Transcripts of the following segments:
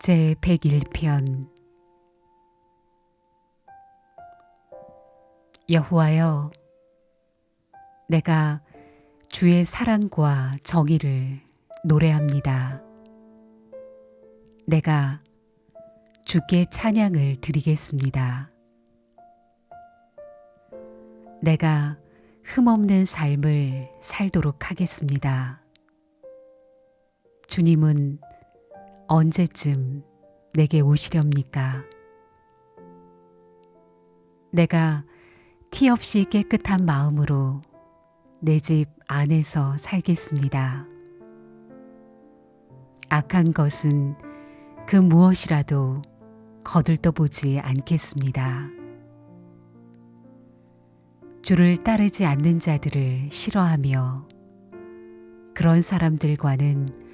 제 101편. 여호와여, 내가 주의 사랑과 정의를 노래합니다. 내가 주께 찬양을 드리겠습니다. 내가 흠없는 삶을 살도록 하겠습니다. 주님은 언제쯤 내게 오시렵니까? 내가 티 없이 깨끗한 마음으로 내 집 안에서 살겠습니다. 악한 것은 그 무엇이라도 거들떠보지 않겠습니다. 주를 따르지 않는 자들을 싫어하며 그런 사람들과는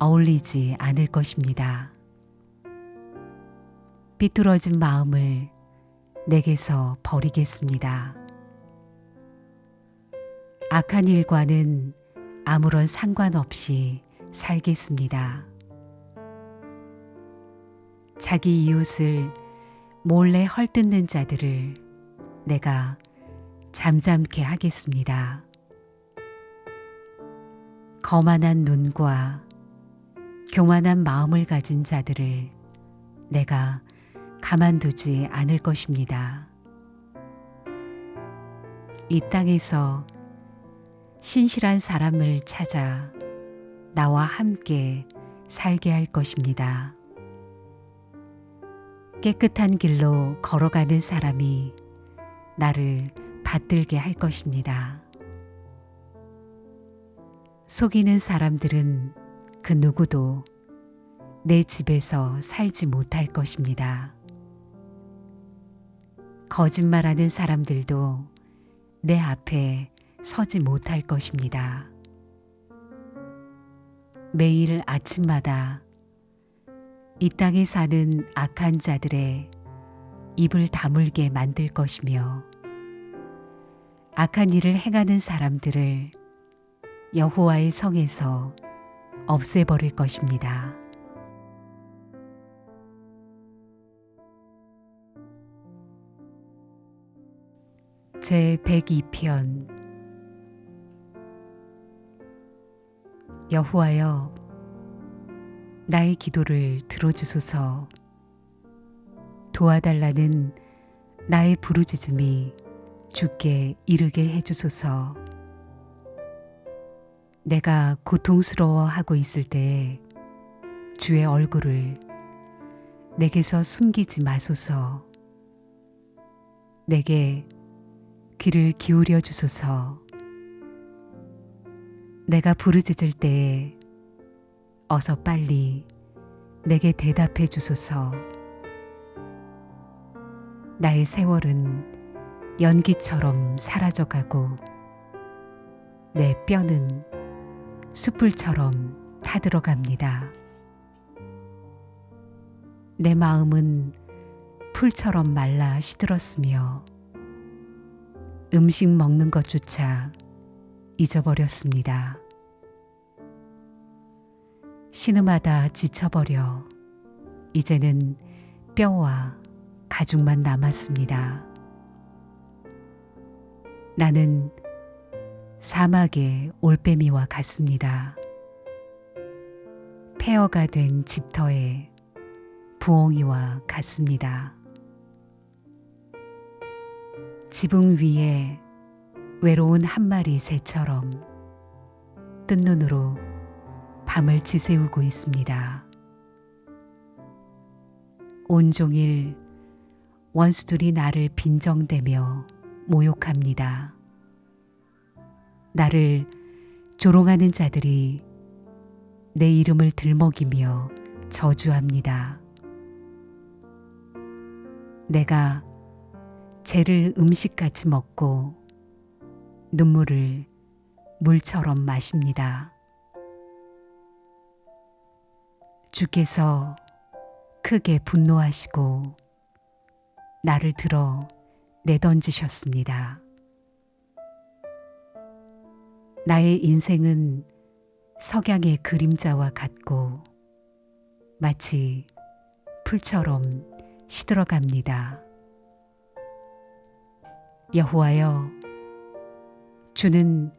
어울리지 않을 것입니다. 삐뚤어진 마음을 내게서 버리겠습니다. 악한 일과는 아무런 상관없이 살겠습니다. 자기 이웃을 몰래 헐뜯는 자들을 내가 잠잠케 하겠습니다. 거만한 눈과 교만한 마음을 가진 자들을 내가 가만두지 않을 것입니다. 이 땅에서 신실한 사람을 찾아 나와 함께 살게 할 것입니다. 깨끗한 길로 걸어가는 사람이 나를 받들게 할 것입니다. 속이는 사람들은 그 누구도 내 집에서 살지 못할 것입니다. 거짓말하는 사람들도 내 앞에 서지 못할 것입니다. 매일 아침마다 이 땅에 사는 악한 자들의 입을 다물게 만들 것이며 악한 일을 행하는 사람들을 여호와의 성에서 없애버릴 것입니다. 제 102편. 여호와여, 나의 기도를 들어주소서. 도와달라는 나의 부르짖음이 주께 이르게 해주소서. 내가 고통스러워하고 있을 때에 주의 얼굴을 내게서 숨기지 마소서. 내게 귀를 기울여 주소서. 내가 부르짖을 때에 어서 빨리 내게 대답해 주소서. 나의 세월은 연기처럼 사라져가고 내 뼈는 숯불처럼 타들어갑니다. 내 마음은 풀처럼 말라 시들었으며 음식 먹는 것조차 잊어버렸습니다. 신음하다 지쳐버려 이제는 뼈와 가죽만 남았습니다. 나는 사막의 올빼미와 같습니다. 폐허가 된 집터의 부엉이와 같습니다. 지붕 위에 외로운 한 마리 새처럼 뜬 눈으로 밤을 지새우고 있습니다. 온종일 원수들이 나를 빈정대며 모욕합니다. 나를 조롱하는 자들이 내 이름을 들먹이며 저주합니다. 내가 죄를 음식같이 먹고 눈물을 물처럼 마십니다. 주께서 크게 분노하시고 나를 들어 내던지셨습니다. 나의 인생은 석양의 그림자와 같고 마치 풀처럼 시들어갑니다. 여호와여, 주는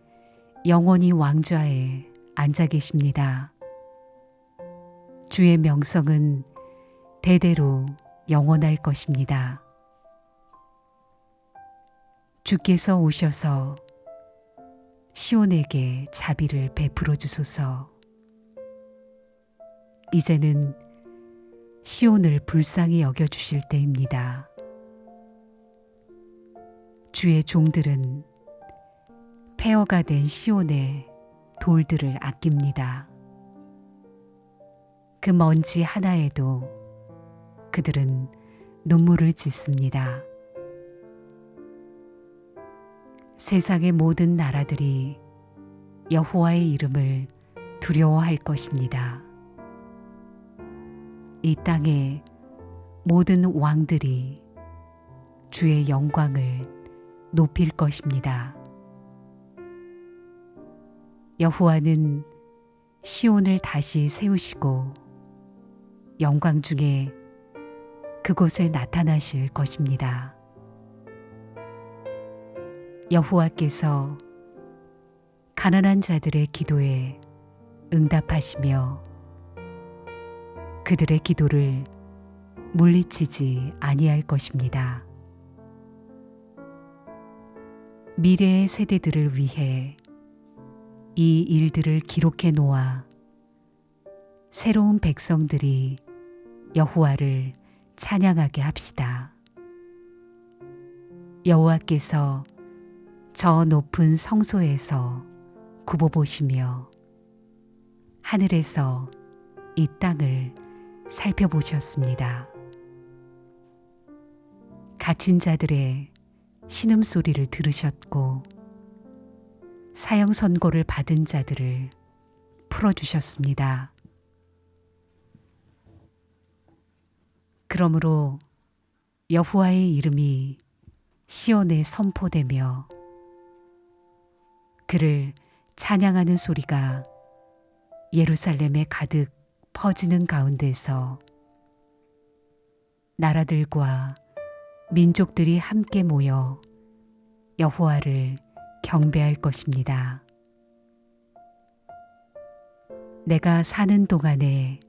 영원히 왕좌에 앉아 계십니다. 주의 명성은 대대로 영원할 것입니다. 주께서 오셔서 시온에게 자비를 베풀어 주소서. 이제는 시온을 불쌍히 여겨 주실 때입니다. 주의 종들은 폐허가 된 시온의 돌들을 아낍니다. 그 먼지 하나에도 그들은 눈물을 짓습니다. 세상의 모든 나라들이 여호와의 이름을 두려워할 것입니다. 이 땅의 모든 왕들이 주의 영광을 높일 것입니다. 여호와는 시온을 다시 세우시고 영광 중에 그곳에 나타나실 것입니다. 여호와께서 가난한 자들의 기도에 응답하시며 그들의 기도를 물리치지 아니할 것입니다. 미래의 세대들을 위해 이 일들을 기록해 놓아 새로운 백성들이 여호와를 찬양하게 합시다. 여호와께서 저 높은 성소에서 굽어보시며 하늘에서 이 땅을 살펴보셨습니다. 갇힌 자들의 신음소리를 들으셨고 사형 선고를 받은 자들을 풀어주셨습니다. 그러므로 여호와의 이름이 시온에 선포되며 그를 찬양하는 소리가 예루살렘에 가득 퍼지는 가운데서 나라들과 민족들이 함께 모여 여호와를 경배할 것입니다. 내가 사는 동안에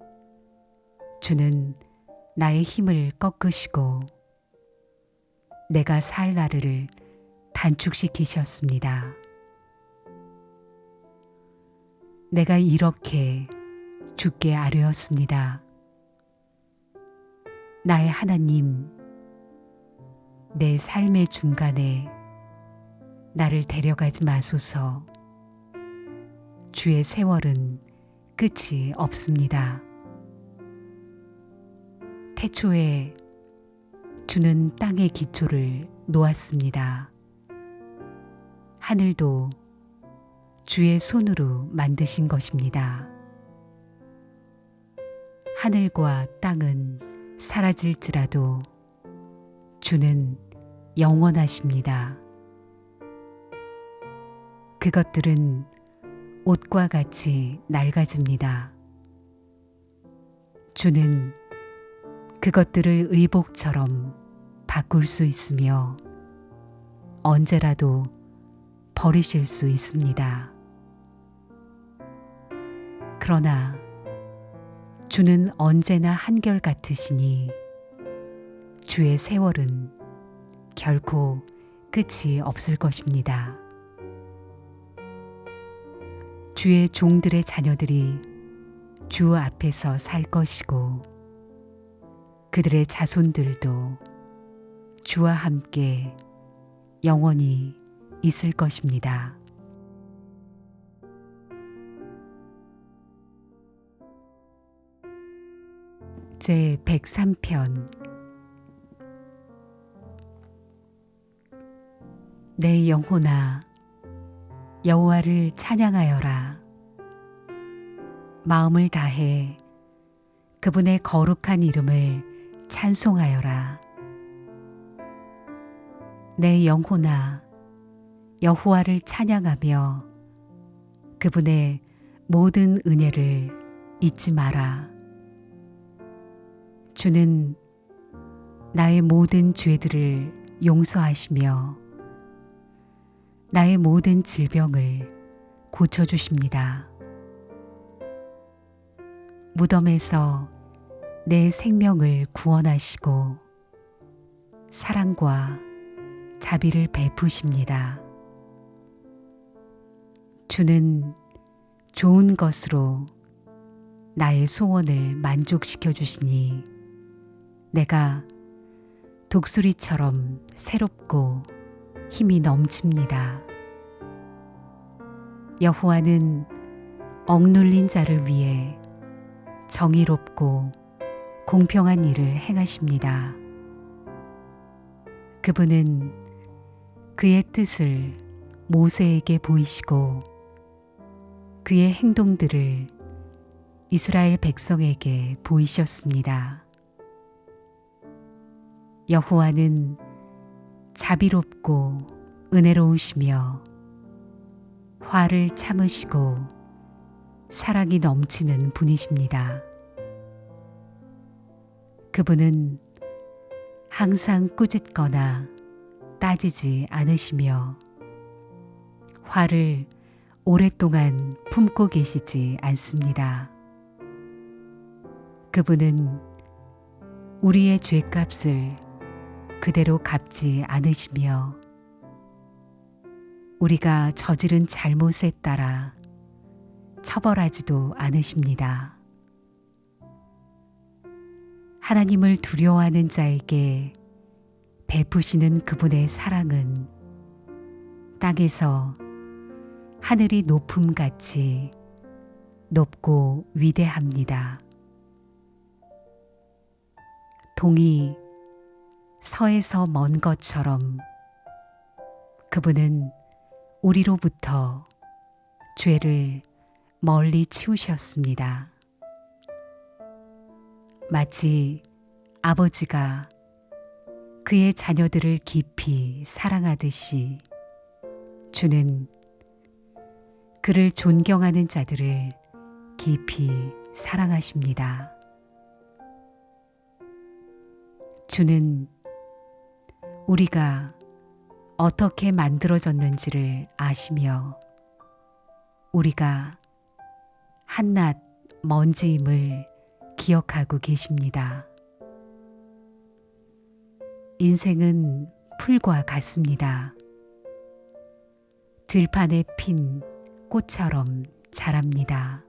주는 나의 힘을 꺾으시고 내가 살 날을 단축시키셨습니다. 내가 이렇게 주께 아뢰었습니다. 나의 하나님, 내 삶의 중간에 나를 데려가지 마소서. 주의 세월은 끝이 없습니다. 태초에 주는 땅의 기초를 놓았습니다. 하늘도 주의 손으로 만드신 것입니다. 하늘과 땅은 사라질지라도 주는 영원하십니다. 그것들은 옷과 같이 낡아집니다. 주는 그것들을 의복처럼 바꿀 수 있으며 언제라도 버리실 수 있습니다. 그러나 주는 언제나 한결같으시니 주의 세월은 결코 끝이 없을 것입니다. 주의 종들의 자녀들이 주 앞에서 살 것이고 그들의 자손들도 주와 함께 영원히 있을 것입니다. 제 103편. 내 영혼아 여호와를 찬양하여라. 마음을 다해 그분의 거룩한 이름을 찬송하여라. 내 영혼아 여호와를 찬양하며 그분의 모든 은혜를 잊지 마라. 주는 나의 모든 죄들을 용서하시며 나의 모든 질병을 고쳐주십니다. 무덤에서 내 생명을 구원하시고 사랑과 자비를 베푸십니다. 주는 좋은 것으로 나의 소원을 만족시켜 주시니 내가 독수리처럼 새롭고 힘이 넘칩니다. 여호와는 억눌린 자를 위해 정의롭고 공평한 일을 행하십니다. 그분은 그의 뜻을 모세에게 보이시고 그의 행동들을 이스라엘 백성에게 보이셨습니다. 여호와는 자비롭고 은혜로우시며 화를 참으시고 사랑이 넘치는 분이십니다. 그분은 항상 꾸짖거나 따지지 않으시며 화를 오랫동안 품고 계시지 않습니다. 그분은 우리의 죄값을 그대로 갚지 않으시며 우리가 저지른 잘못에 따라 처벌하지도 않으십니다. 하나님을 두려워하는 자에게 베푸시는 그분의 사랑은 땅에서 하늘이 높음같이 높고 위대합니다. 동이 서에서 먼 것처럼 그분은 우리로부터 죄를 멀리 치우셨습니다. 마치 아버지가 그의 자녀들을 깊이 사랑하듯이 주는 그를 존경하는 자들을 깊이 사랑하십니다. 주는 우리가 어떻게 만들어졌는지를 아시며 우리가 한낱 먼지임을 기억하고 계십니다. 인생은 풀과 같습니다. 들판에 핀 꽃처럼 자랍니다.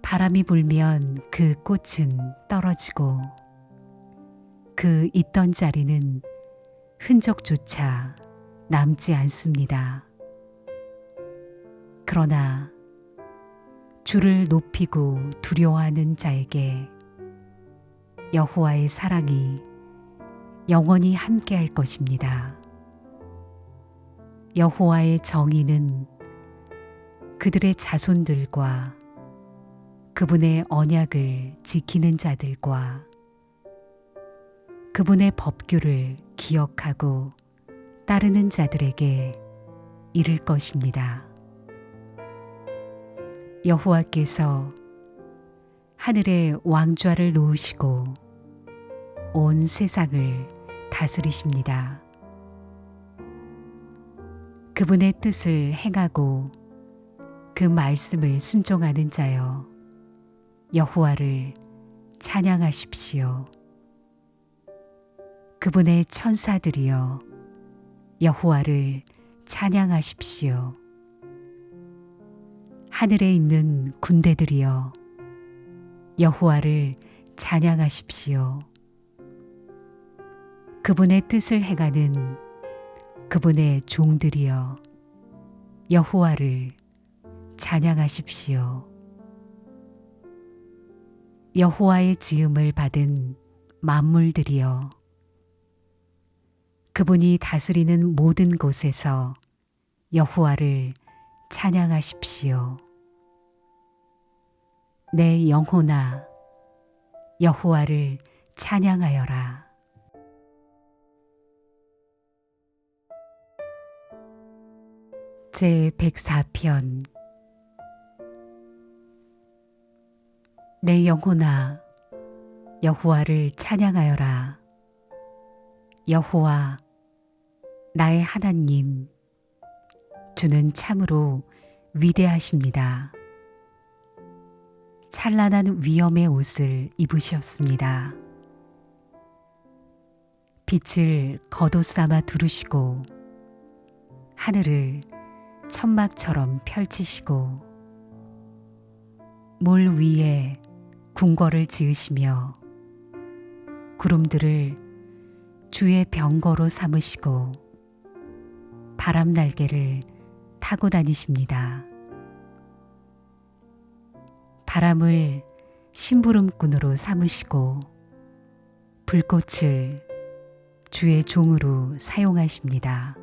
바람이 불면 그 꽃은 떨어지고 그 있던 자리는 흔적조차 남지 않습니다. 그러나 주를 높이고 두려워하는 자에게 여호와의 사랑이 영원히 함께할 것입니다. 여호와의 정의는 그들의 자손들과 그분의 언약을 지키는 자들과 그분의 법규를 기억하고 따르는 자들에게 이를 것입니다. 여호와께서 하늘에 왕좌를 놓으시고 온 세상을 다스리십니다. 그분의 뜻을 행하고 그 말씀을 순종하는 자여 여호와를 찬양하십시오. 그분의 천사들이여 여호와를 찬양하십시오. 하늘에 있는 군대들이여 여호와를 찬양하십시오. 그분의 뜻을 행하는 그분의 종들이여 여호와를 찬양하십시오. 여호와의 지음을 받은 만물들이여 그분이 다스리는 모든 곳에서 여호와를 찬양하십시오. 내 영혼아 여호와를 찬양하여라. 제 104편. 내 영혼아 여호와를 찬양하여라. 여호와 나의 하나님, 주는 참으로 위대하십니다. 찬란한 위엄의 옷을 입으셨습니다. 빛을 겉옷 삼아 두르시고 하늘을 천막처럼 펼치시고 물 위에 궁궐을 지으시며 구름들을 주의 병거로 삼으시고 바람 날개를 타고 다니십니다. 바람을 심부름꾼으로 삼으시고 불꽃을 주의 종으로 사용하십니다.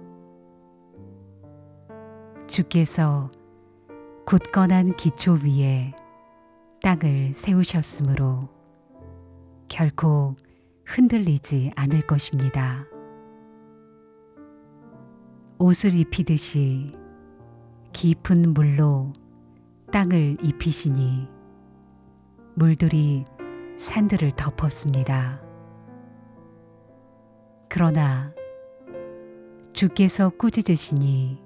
주께서 굳건한 기초 위에 땅을 세우셨으므로 결코 흔들리지 않을 것입니다. 옷을 입히듯이 깊은 물로 땅을 입히시니 물들이 산들을 덮었습니다. 그러나 주께서 꾸짖으시니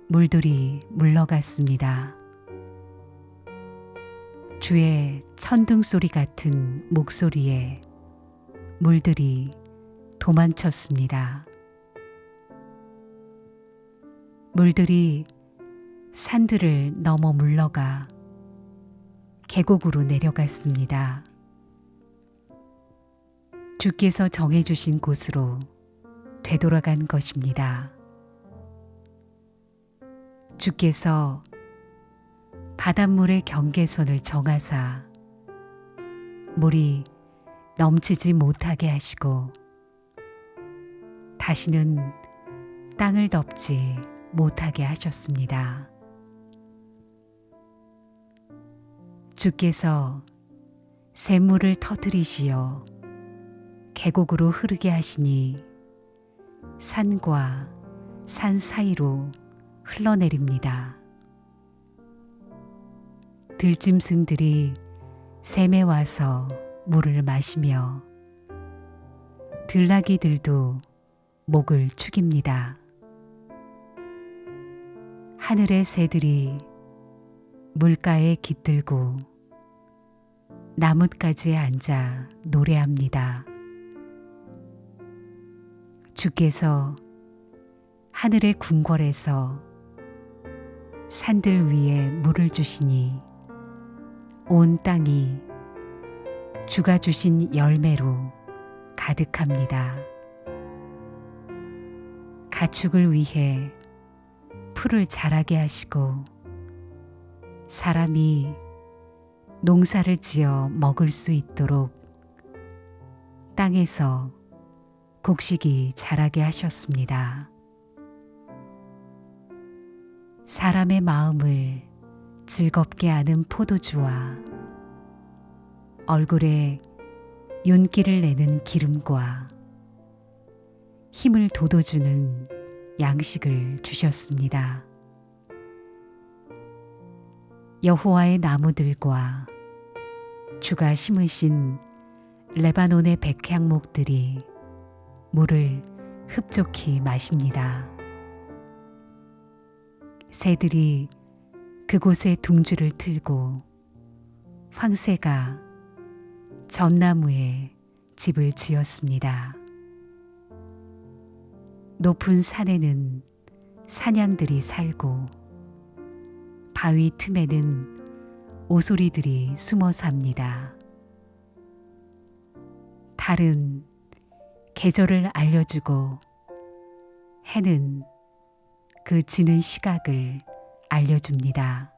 물들이 물러갔습니다. 주의 천둥 소리 같은 목소리에 물들이 도망쳤습니다. 물들이 산들을 넘어 물러가 계곡으로 내려갔습니다. 주께서 정해주신 곳으로 되돌아간 것입니다. 주께서 바닷물의 경계선을 정하사 물이 넘치지 못하게 하시고 다시는 땅을 덮지 못하게 하셨습니다. 주께서 샘물을 터뜨리시어 계곡으로 흐르게 하시니 산과 산 사이로 흘러내립니다. 들짐승들이 샘에 와서 물을 마시며 들나귀들도 목을 축입니다. 하늘의 새들이 물가에 깃들고 나뭇가지에 앉아 노래합니다. 주께서 하늘의 궁궐에서 산들 위에 물을 주시니 온 땅이 주가 주신 열매로 가득합니다. 가축을 위해 풀을 자라게 하시고 사람이 농사를 지어 먹을 수 있도록 땅에서 곡식이 자라게 하셨습니다. 사람의 마음을 즐겁게 하는 포도주와 얼굴에 윤기를 내는 기름과 힘을 돋워주는 양식을 주셨습니다. 여호와의 나무들과 주가 심으신 레바논의 백향목들이 물을 흡족히 마십니다. 새들이 그곳에 둥지를 틀고 황새가 전나무에 집을 지었습니다. 높은 산에는 사냥들이 살고 바위 틈에는 오소리들이 숨어 삽니다. 달은 계절을 알려주고 해는 그 지는 시각을 알려줍니다.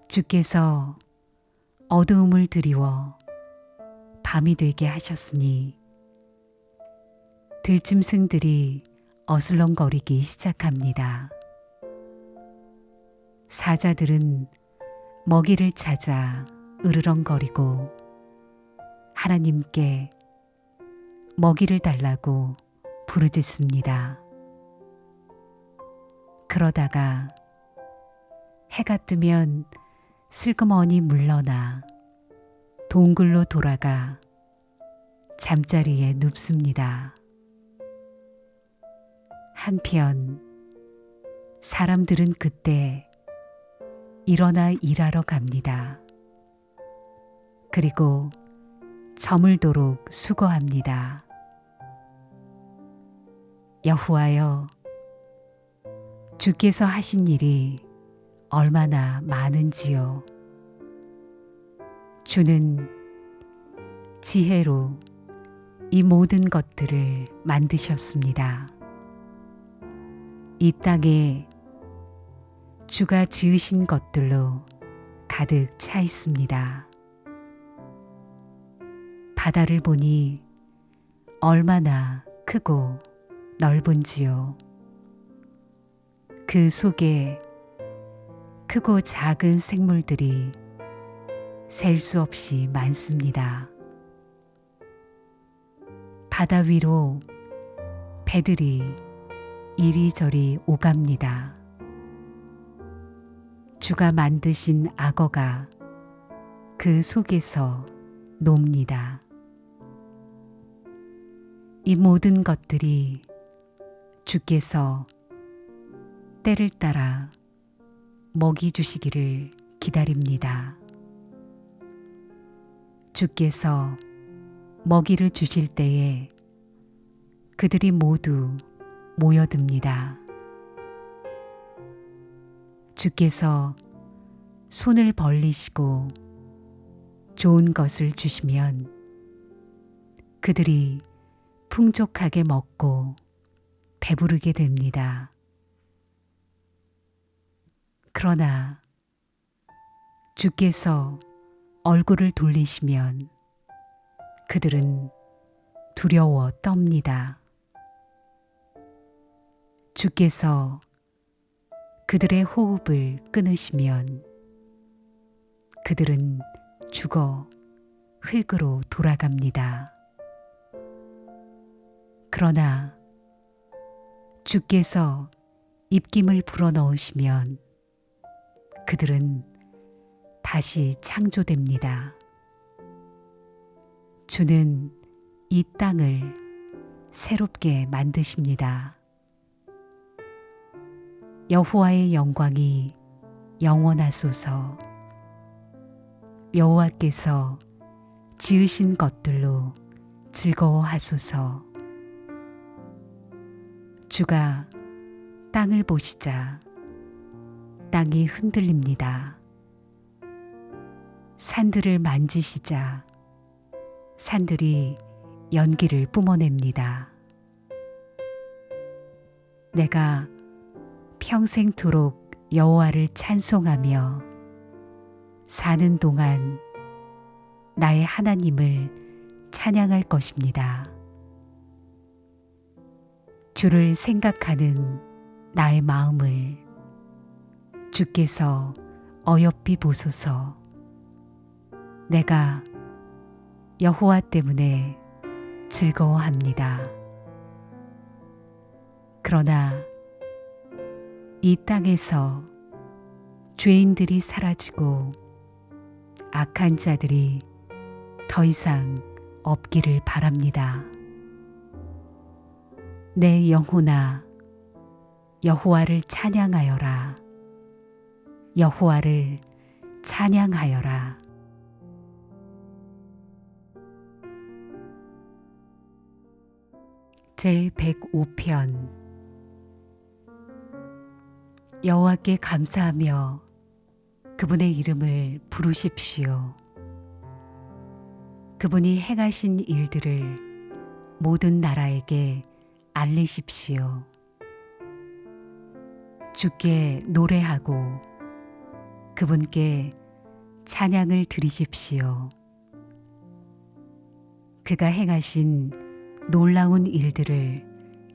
주께서 어두움을 드리워 밤이 되게 하셨으니 들짐승들이 어슬렁거리기 시작합니다. 사자들은 먹이를 찾아 으르렁거리고 하나님께 먹이를 달라고 부르짖습니다. 그러다가 해가 뜨면 슬그머니 물러나 동굴로 돌아가 잠자리에 눕습니다. 한편 사람들은 그때 일어나 일하러 갑니다. 그리고 저물도록 수고합니다. 여호와여, 주께서 하신 일이 얼마나 많은지요. 주는 지혜로 이 모든 것들을 만드셨습니다. 이 땅에 주가 지으신 것들로 가득 차 있습니다. 바다를 보니 얼마나 크고 넓은지요. 그 속에 크고 작은 생물들이 셀 수 없이 많습니다. 바다 위로 배들이 이리저리 오갑니다. 주가 만드신 악어가 그 속에서 놉니다. 이 모든 것들이 주께서 때를 따라 먹이 주시기를 기다립니다. 주께서 먹이를 주실 때에 그들이 모두 모여듭니다. 주께서 손을 벌리시고 좋은 것을 주시면 그들이 풍족하게 먹고 배부르게 됩니다. 그러나 주께서 얼굴을 돌리시면 그들은 두려워 떱니다. 주께서 그들의 호흡을 끊으시면 그들은 죽어 흙으로 돌아갑니다. 그러나 주께서 입김을 불어넣으시면 그들은 다시 창조됩니다. 주는 이 땅을 새롭게 만드십니다. 여호와의 영광이 영원하소서. 여호와께서 지으신 것들로 즐거워하소서. 주가 땅을 보시자 땅이 흔들립니다. 산들을 만지시자 산들이 연기를 뿜어냅니다. 내가 평생토록 여호와를 찬송하며 사는 동안 나의 하나님을 찬양할 것입니다. 주를 생각하는 나의 마음을 주께서 어여삐 보소서. 내가 여호와 때문에 즐거워합니다. 그러나 이 땅에서 죄인들이 사라지고 악한 자들이 더 이상 없기를 바랍니다. 내 영혼아, 여호와를 찬양하여라. 여호와를 찬양하여라. 제105편. 여호와께 감사하며 그분의 이름을 부르십시오. 그분이 행하신 일들을 모든 나라에게 알리십시오. 주께 노래하고 그분께 찬양을 드리십시오. 그가 행하신 놀라운 일들을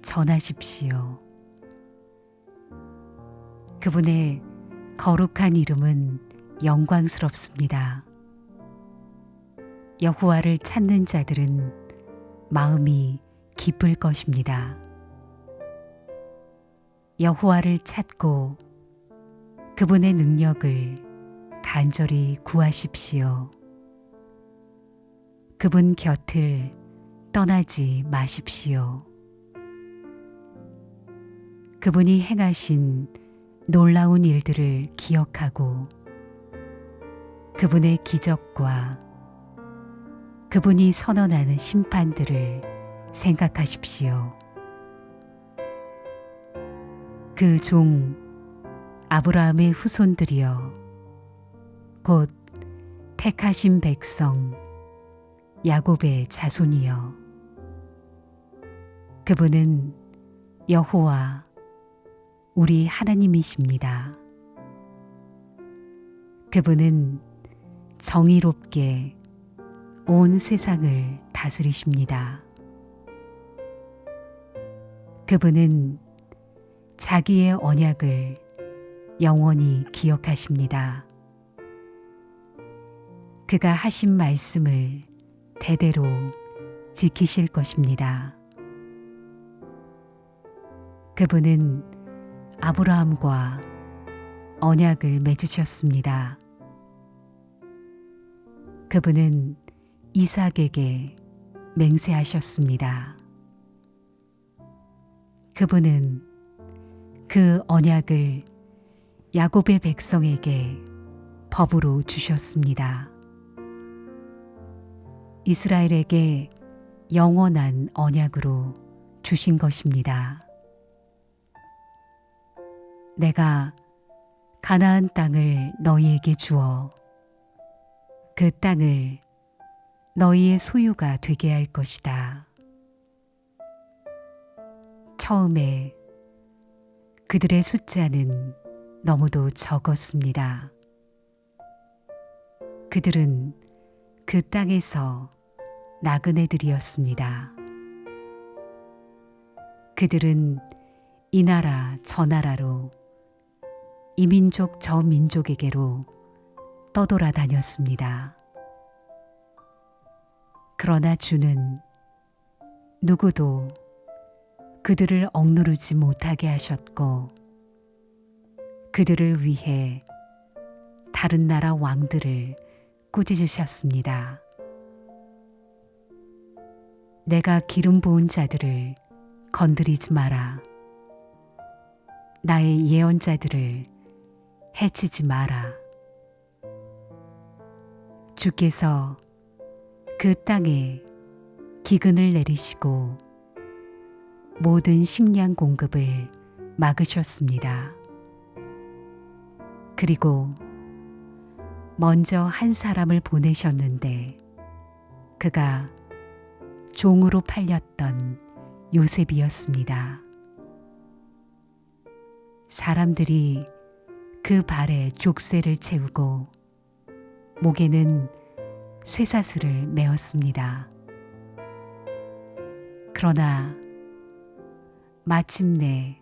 전하십시오. 그분의 거룩한 이름은 영광스럽습니다. 여호와를 찾는 자들은 마음이 기쁠 것입니다. 여호와를 찾고 그분의 능력을 간절히 구하십시오. 그분 곁을 떠나지 마십시오. 그분이 행하신 놀라운 일들을 기억하고 그분의 기적과 그분이 선언하는 심판들을 생각하십시오. 그 종 아브라함의 후손들이여, 곧 택하신 백성 야곱의 자손이여, 그분은 여호와 우리 하나님이십니다. 그분은 정의롭게 온 세상을 다스리십니다. 그분은 자기의 언약을 영원히 기억하십니다. 그가 하신 말씀을 대대로 지키실 것입니다. 그분은 아브라함과 언약을 맺으셨습니다. 그분은 이삭에게 맹세하셨습니다. 그분은 그 언약을 야곱의 백성에게 법으로 주셨습니다. 이스라엘에게 영원한 언약으로 주신 것입니다. 내가 가나안 땅을 너희에게 주어 그 땅을 너희의 소유가 되게 할 것이다. 처음에 그들의 숫자는 너무도 적었습니다. 그들은 그 땅에서 나그네들이었습니다. 그들은 이 나라 저 나라로 이 민족 저 민족에게로 떠돌아다녔습니다. 그러나 주는 누구도 그들을 억누르지 못하게 하셨고 그들을 위해 다른 나라 왕들을 꾸짖으셨습니다. 내가 기름 부은 자들을 건드리지 마라. 나의 예언자들을 해치지 마라. 주께서 그 땅에 기근을 내리시고 모든 식량 공급을 막으셨습니다. 그리고 먼저 한 사람을 보내셨는데 그가 종으로 팔렸던 요셉이었습니다. 사람들이 그 발에 족쇄를 채우고 목에는 쇠사슬을 메었습니다. 그러나 마침내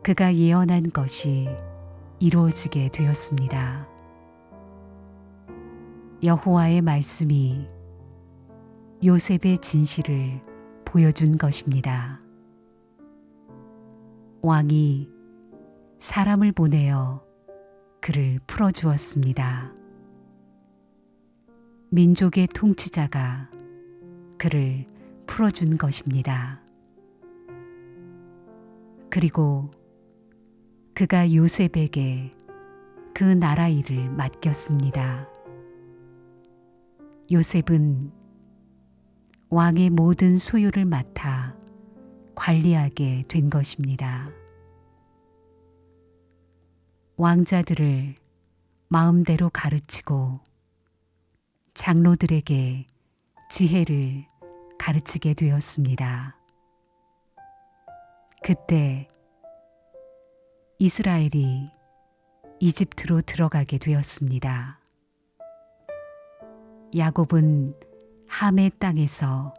그가 예언한 것이 이루어지게 되었습니다. 여호와의 말씀이 요셉의 진실을 보여준 것입니다. 왕이 사람을 보내어 그를 풀어주었습니다. 민족의 통치자가 그를 풀어준 것입니다. 그리고 그가 요셉에게 그 나라 일을 맡겼습니다. 요셉은 왕의 모든 소유를 맡아 관리하게 된 것입니다. 왕자들을 마음대로 가르치고 장로들에게 지혜를 가르치게 되었습니다. 그때 이스라엘이 이집트로 들어가게 되었습니다. 야곱은 함의 땅에서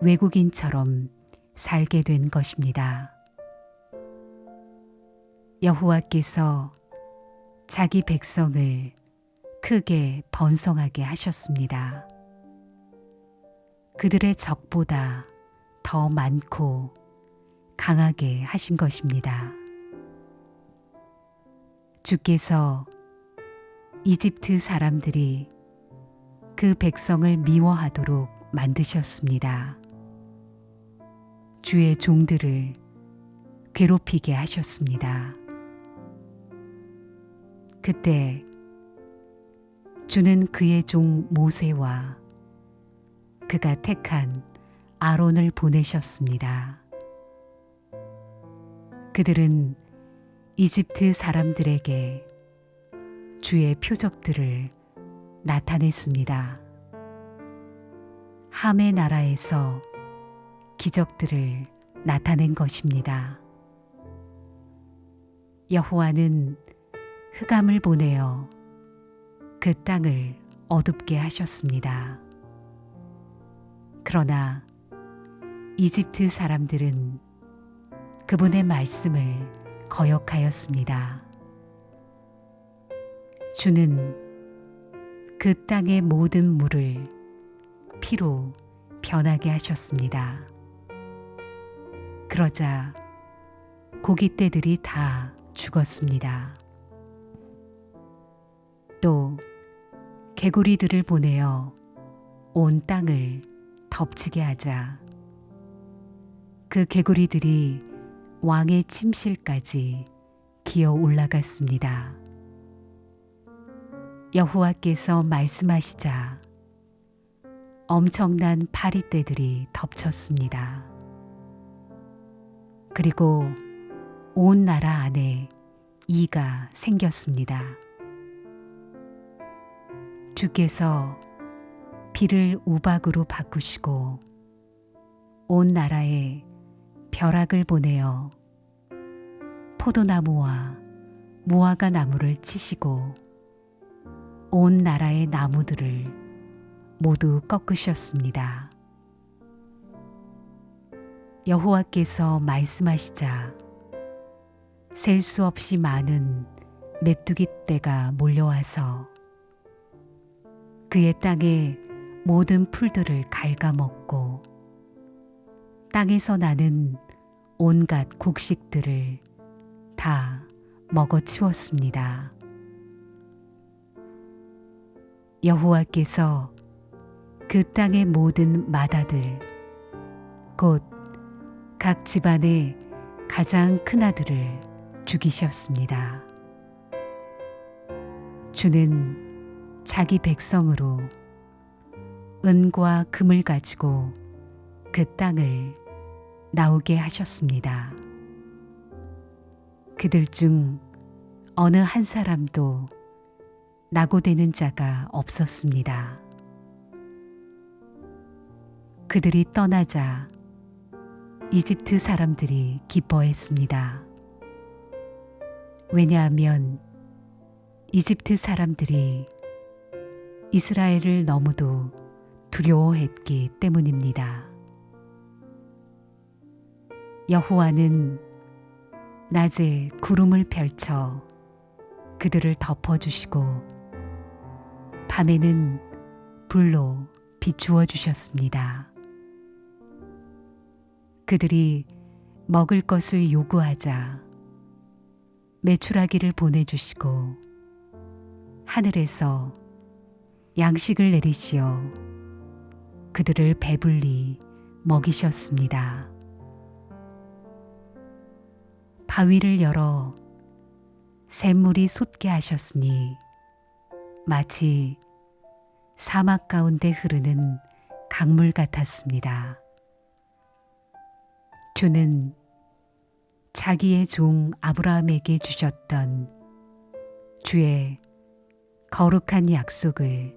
외국인처럼 살게 된 것입니다. 여호와께서 자기 백성을 크게 번성하게 하셨습니다. 그들의 적보다 더 많고 강하게 하신 것입니다. 주께서 이집트 사람들이 그 백성을 미워하도록 만드셨습니다. 주의 종들을 괴롭히게 하셨습니다. 그때 주는 그의 종 모세와 그가 택한 아론을 보내셨습니다. 그들은 이집트 사람들에게 주의 표적들을 나타냈습니다. 함의 나라에서 기적들을 나타낸 것입니다. 여호와는 흑암을 보내어 그 땅을 어둡게 하셨습니다. 그러나 이집트 사람들은 그분의 말씀을 거역하였습니다. 주는 그 땅의 모든 물을 피로 변하게 하셨습니다. 그러자 고깃떼들이 다 죽었습니다. 또 개구리들을 보내어 온 땅을 덮치게 하자 그 개구리들이 왕의 침실까지 기어 올라갔습니다. 여호와께서 말씀하시자 엄청난 파리떼들이 덮쳤습니다. 그리고 온 나라 안에 이가 생겼습니다. 주께서 비를 우박으로 바꾸시고 온 나라에 벼락을 보내어 포도나무와 무화과 나무를 치시고 온 나라의 나무들을 모두 꺾으셨습니다. 여호와께서 말씀하시자 셀 수 없이 많은 메뚜기 떼가 몰려와서 그의 땅의 모든 풀들을 갉아먹고 땅에서 나는 온갖 곡식들을 다 먹어치웠습니다. 여호와께서 그 땅의 모든 마다들 곧 각 집안의 가장 큰 아들을 죽이셨습니다. 주는 자기 백성으로 은과 금을 가지고 그 땅을 나오게 하셨습니다. 그들 중 어느 한 사람도 낙오되는 자가 없었습니다. 그들이 떠나자 이집트 사람들이 기뻐했습니다. 왜냐하면 이집트 사람들이 이스라엘을 너무도 두려워했기 때문입니다. 여호와는 낮에 구름을 펼쳐 그들을 덮어주시고 밤에는 불로 비추어 주셨습니다. 그들이 먹을 것을 요구하자 메추라기를 보내주시고 하늘에서 양식을 내리시어 그들을 배불리 먹이셨습니다. 바위를 열어 샘물이 솟게 하셨으니 마치 사막 가운데 흐르는 강물 같았습니다. 주는 자기의 종 아브라함에게 주셨던 주의 거룩한 약속을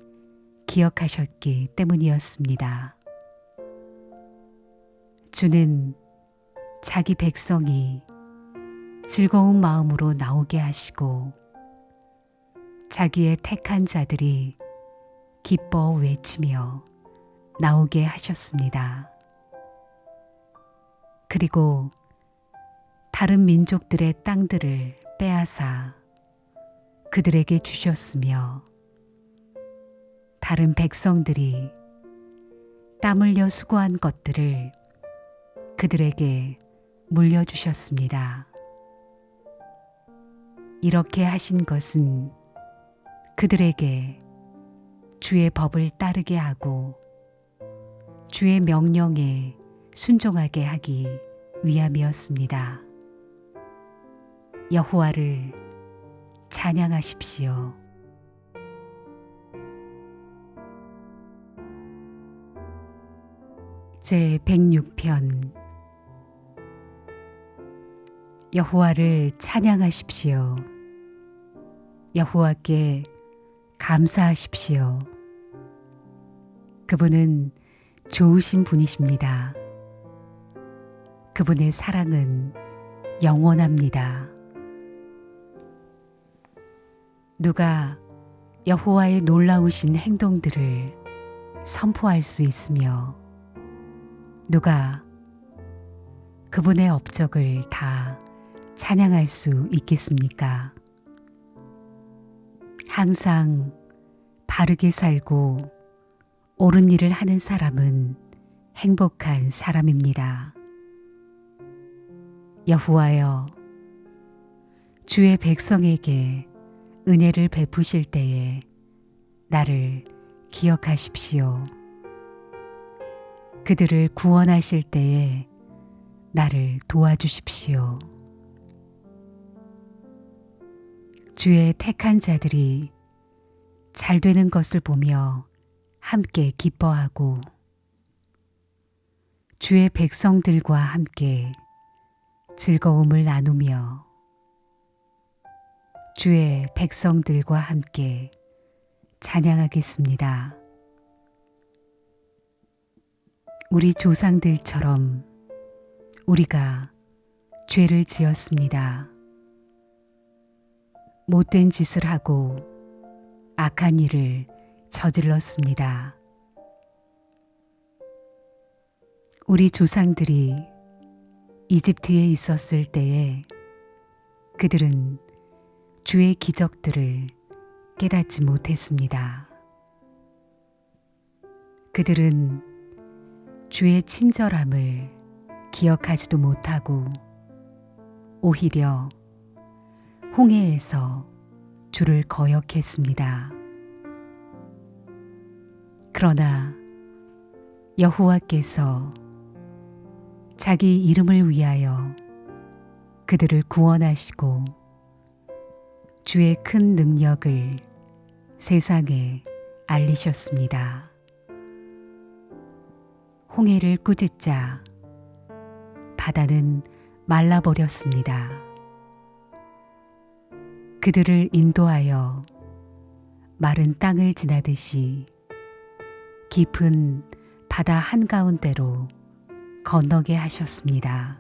기억하셨기 때문이었습니다. 주는 자기 백성이 즐거운 마음으로 나오게 하시고 자기의 택한 자들이 기뻐 외치며 나오게 하셨습니다. 그리고 다른 민족들의 땅들을 빼앗아 그들에게 주셨으며 다른 백성들이 땀 흘려 수고한 것들을 그들에게 물려주셨습니다. 이렇게 하신 것은 그들에게 주의 법을 따르게 하고 주의 명령에 순종하게 하기 위함이었습니다. 여호와를 찬양하십시오. 제 106편. 여호와를 찬양하십시오. 여호와께 감사하십시오. 그분은 좋으신 분이십니다. 그분의 사랑은 영원합니다. 누가 여호와의 놀라우신 행동들을 선포할 수 있으며 누가 그분의 업적을 다 찬양할 수 있겠습니까? 항상 바르게 살고 옳은 일을 하는 사람은 행복한 사람입니다. 여호와여, 주의 백성에게 은혜를 베푸실 때에 나를 기억하십시오. 그들을 구원하실 때에 나를 도와주십시오. 주의 택한 자들이 잘 되는 것을 보며 함께 기뻐하고 주의 백성들과 함께 즐거움을 나누며 주의 백성들과 함께 찬양하겠습니다. 우리 조상들처럼 우리가 죄를 지었습니다. 못된 짓을 하고 악한 일을 저질렀습니다. 우리 조상들이 이집트에 있었을 때에 그들은 주의 기적들을 깨닫지 못했습니다. 그들은 주의 친절함을 기억하지도 못하고 오히려 홍해에서 주를 거역했습니다. 그러나 여호와께서 자기 이름을 위하여 그들을 구원하시고 주의 큰 능력을 세상에 알리셨습니다. 홍해를 꾸짖자 바다는 말라버렸습니다. 그들을 인도하여 마른 땅을 지나듯이 깊은 바다 한가운데로 건너게 하셨습니다.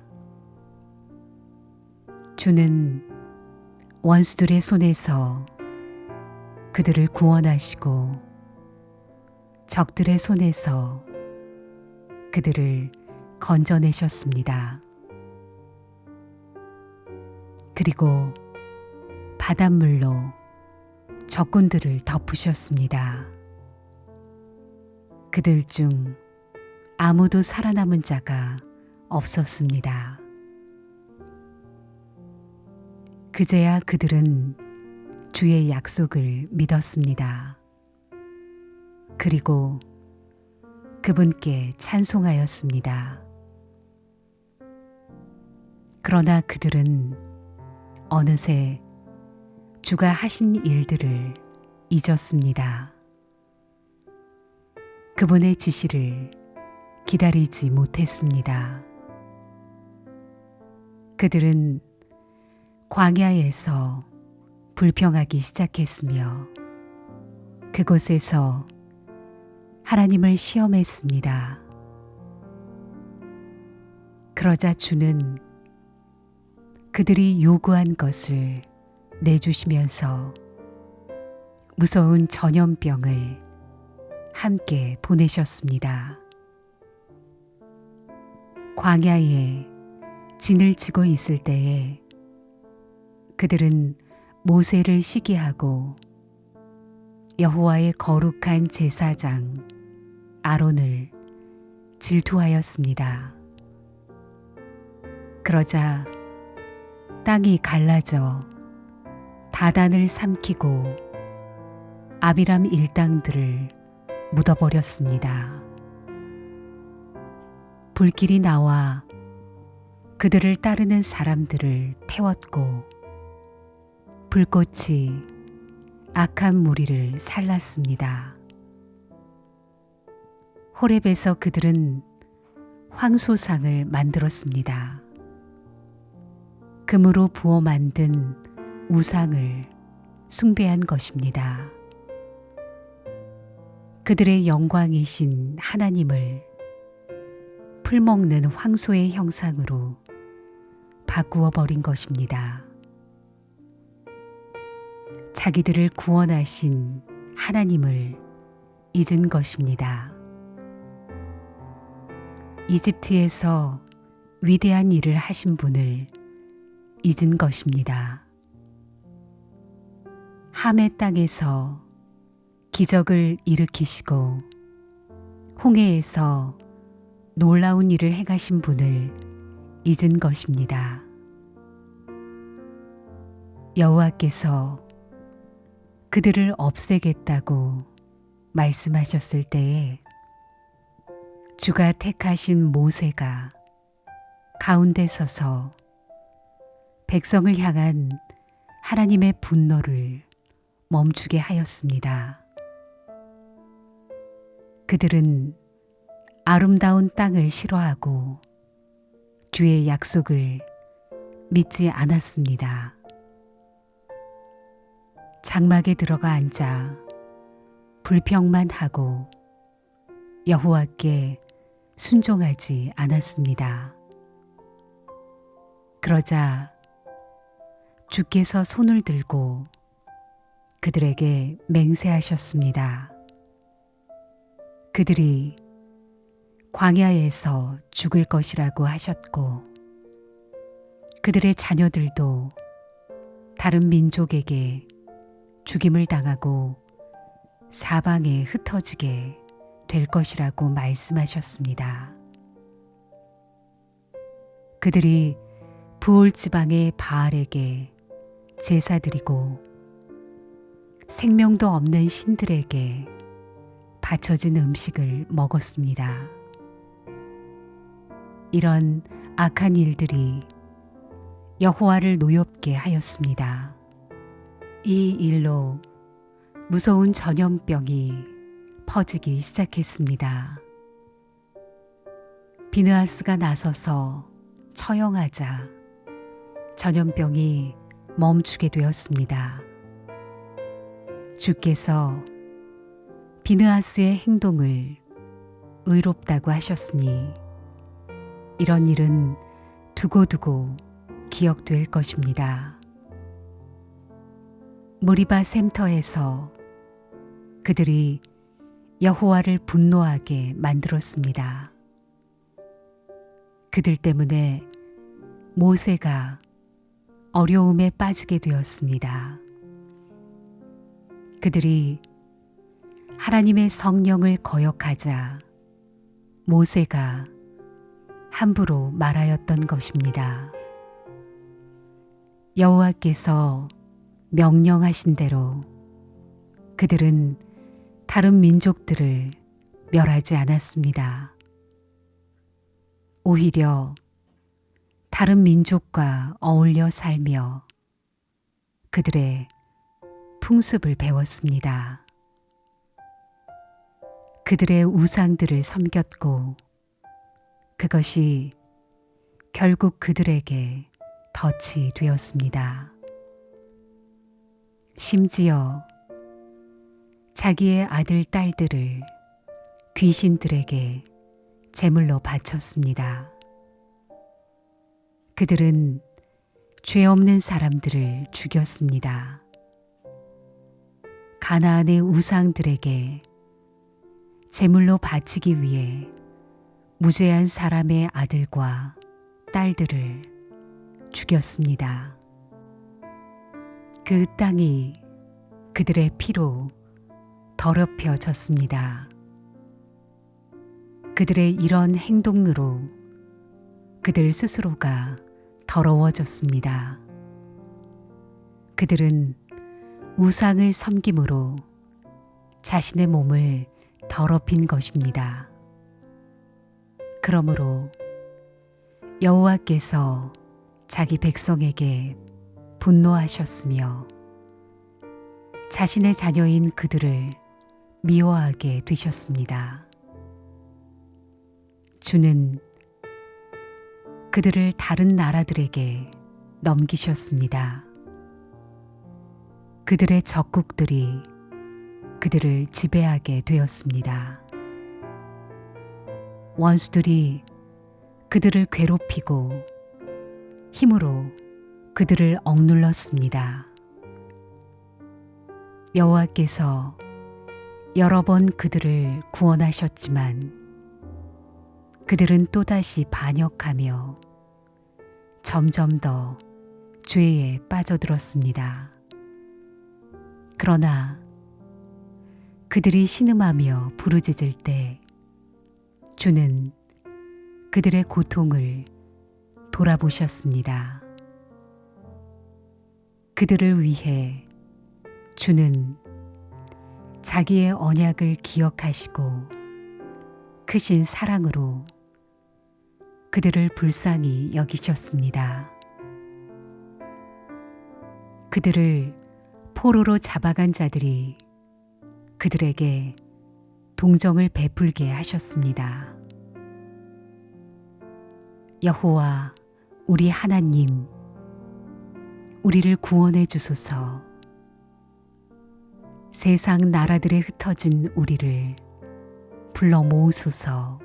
주는 원수들의 손에서 그들을 구원하시고 적들의 손에서 그들을 건져내셨습니다. 그리고 바닷물로 적군들을 덮으셨습니다. 그들 중 아무도 살아남은 자가 없었습니다. 그제야 그들은 주의 약속을 믿었습니다. 그리고 그분께 찬송하였습니다. 그러나 그들은 어느새 주가 하신 일들을 잊었습니다. 그분의 지시를 기다리지 못했습니다. 그들은 광야에서 불평하기 시작했으며 그곳에서 하나님을 시험했습니다. 그러자 주는 그들이 요구한 것을 내주시면서 무서운 전염병을 함께 보내셨습니다. 광야에 진을 치고 있을 때에 그들은 모세를 시기하고 여호와의 거룩한 제사장 아론을 질투하였습니다. 그러자 땅이 갈라져 다단을 삼키고 아비람 일당들을 묻어버렸습니다. 불길이 나와 그들을 따르는 사람들을 태웠고 불꽃이 악한 무리를 살랐습니다. 호렙에서 그들은 황소상을 만들었습니다. 금으로 부어 만든 우상을 숭배한 것입니다. 그들의 영광이신 하나님을 풀먹는 황소의 형상으로 바꾸어 버린 것입니다. 자기들을 구원하신 하나님을 잊은 것입니다. 이집트에서 위대한 일을 하신 분을 잊은 것입니다. 함의 땅에서 기적을 일으키시고 홍해에서 놀라운 일을 행하신 분을 잊은 것입니다. 여호와께서 그들을 없애겠다고 말씀하셨을 때에 주가 택하신 모세가 가운데 서서 백성을 향한 하나님의 분노를 멈추게 하였습니다. 그들은 아름다운 땅을 싫어하고 주의 약속을 믿지 않았습니다. 장막에 들어가 앉아 불평만 하고 여호와께 순종하지 않았습니다. 그러자 주께서 손을 들고 그들에게 맹세하셨습니다. 그들이 광야에서 죽을 것이라고 하셨고 그들의 자녀들도 다른 민족에게 죽임을 당하고 사방에 흩어지게 될 것이라고 말씀하셨습니다. 그들이 부올 지방의 바알에게 제사드리고 생명도 없는 신들에게 바쳐진 음식을 먹었습니다. 이런 악한 일들이 여호와를 노엽게 하였습니다. 이 일로 무서운 전염병이 퍼지기 시작했습니다. 비느하스가 나서서 처형하자 전염병이 멈추게 되었습니다. 주께서 비느하스의 행동을 의롭다고 하셨으니 이런 일은 두고두고 기억될 것입니다. 무리바 샘터에서 그들이 여호와를 분노하게 만들었습니다. 그들 때문에 모세가 어려움에 빠지게 되었습니다. 그들이 하나님의 성령을 거역하자 모세가 함부로 말하였던 것입니다. 여호와께서 명령하신 대로 그들은 다른 민족들을 멸하지 않았습니다. 오히려 다른 민족과 어울려 살며 그들의 풍습을 배웠습니다. 그들의 우상들을 섬겼고 그것이 결국 그들에게 덫이 되었습니다. 심지어 자기의 아들, 딸들을 귀신들에게 제물로 바쳤습니다. 그들은 죄 없는 사람들을 죽였습니다. 가나안의 우상들에게 제물로 바치기 위해 무죄한 사람의 아들과 딸들을 죽였습니다. 그 땅이 그들의 피로 더럽혀졌습니다. 그들의 이런 행동으로 그들 스스로가 더러워졌습니다. 그들은 우상을 섬김으로 자신의 몸을 더럽힌 것입니다. 그러므로 여호와께서 자기 백성에게 분노하셨으며 자신의 자녀인 그들을 미워하게 되셨습니다. 주는 그들을 다른 나라들에게 넘기셨습니다. 그들의 적국들이 그들을 지배하게 되었습니다. 원수들이 그들을 괴롭히고 힘으로 그들을 억눌렀습니다. 여호와께서 여러 번 그들을 구원하셨지만 그들은 또다시 반역하며 점점 더 죄에 빠져들었습니다. 그러나 그들이 신음하며 부르짖을 때 주는 그들의 고통을 돌아보셨습니다. 그들을 위해 주는 자기의 언약을 기억하시고 크신 사랑으로 그들을 불쌍히 여기셨습니다. 그들을 포로로 잡아간 자들이 그들에게 동정을 베풀게 하셨습니다. 여호와 우리 하나님, 우리를 구원해 주소서. 세상 나라들에 흩어진 우리를 불러 모으소서.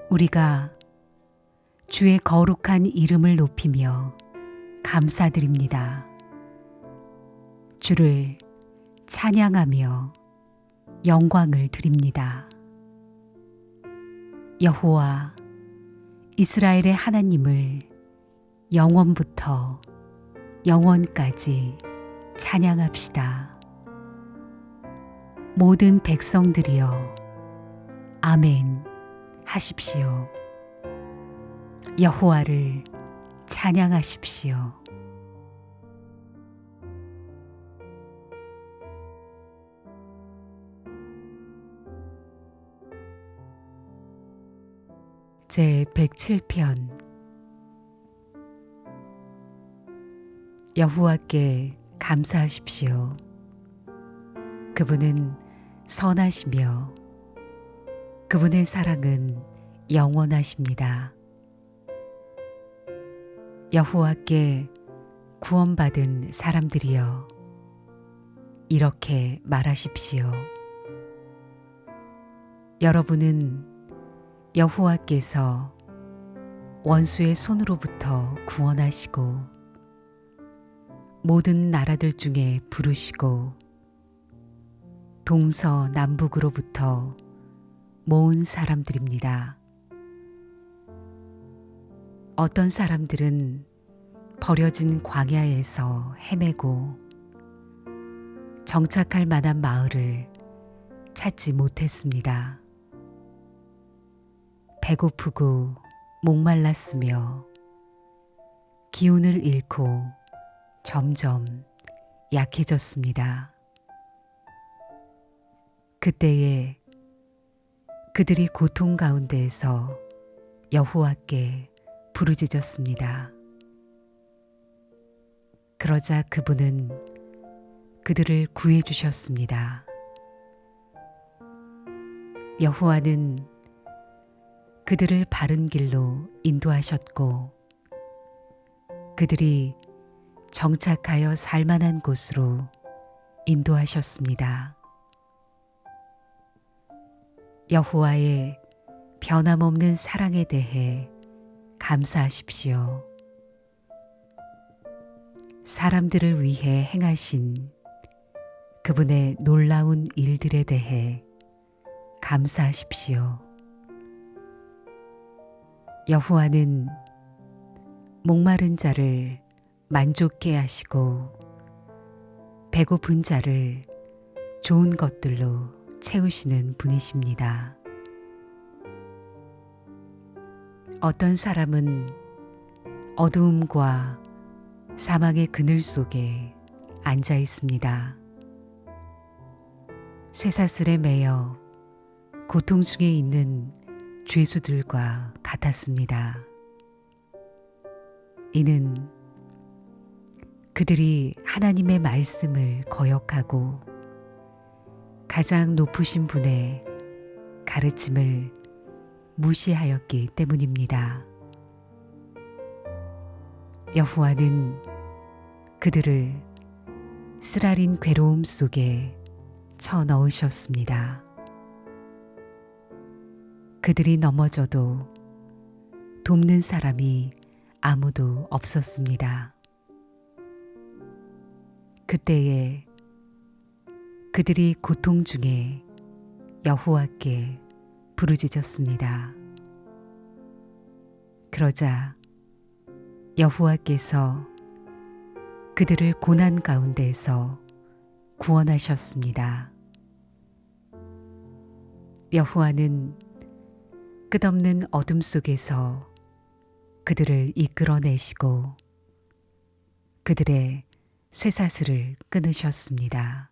우리가 주의 거룩한 이름을 높이며 감사드립니다. 주를 찬양하며 영광을 드립니다. 여호와 이스라엘의 하나님을 영원부터 영원까지 찬양합시다. 모든 백성들이여 아멘 하십시오. 여호와를 찬양하십시오. 제 107편. 여호와께 감사하십시오. 그분은 선하시며 그분의 사랑은 영원하십니다. 여호와께 구원받은 사람들이여 이렇게 말하십시오. 여러분은 여호와께서 원수의 손으로부터 구원하시고 모든 나라들 중에 부르시고 동서남북으로부터 모은 사람들입니다. 어떤 사람들은 버려진 광야에서 헤매고 정착할 만한 마을을 찾지 못했습니다. 배고프고 목말랐으며 기운을 잃고 점점 약해졌습니다. 그때에 그들이 고통 가운데에서 여호와께 부르짖었습니다. 그러자 그분은 그들을 구해 주셨습니다. 여호와는 그들을 바른 길로 인도하셨고 그들이 정착하여 살만한 곳으로 인도하셨습니다. 여호와의 변함없는 사랑에 대해 감사하십시오. 사람들을 위해 행하신 그분의 놀라운 일들에 대해 감사하십시오. 여호와는 목마른 자를 만족케 하시고 배고픈 자를 좋은 것들로 채우시는 분이십니다. 어떤 사람은 어두움과 사망의 그늘 속에 앉아 있습니다. 쇠사슬에 매여 고통 중에 있는 죄수들과 같았습니다. 이는 그들이 하나님의 말씀을 거역하고 가장 높으신 분의 가르침을 무시하였기 때문입니다. 여호와는 그들을 쓰라린 괴로움 속에 쳐넣으셨습니다. 그들이 넘어져도 돕는 사람이 아무도 없었습니다. 그때에 그들이 고통 중에 여호와께 부르짖었습니다. 그러자 여호와께서 그들을 고난 가운데에서 구원하셨습니다. 여호와는 끝없는 어둠 속에서 그들을 이끌어내시고 그들의 쇠사슬을 끊으셨습니다.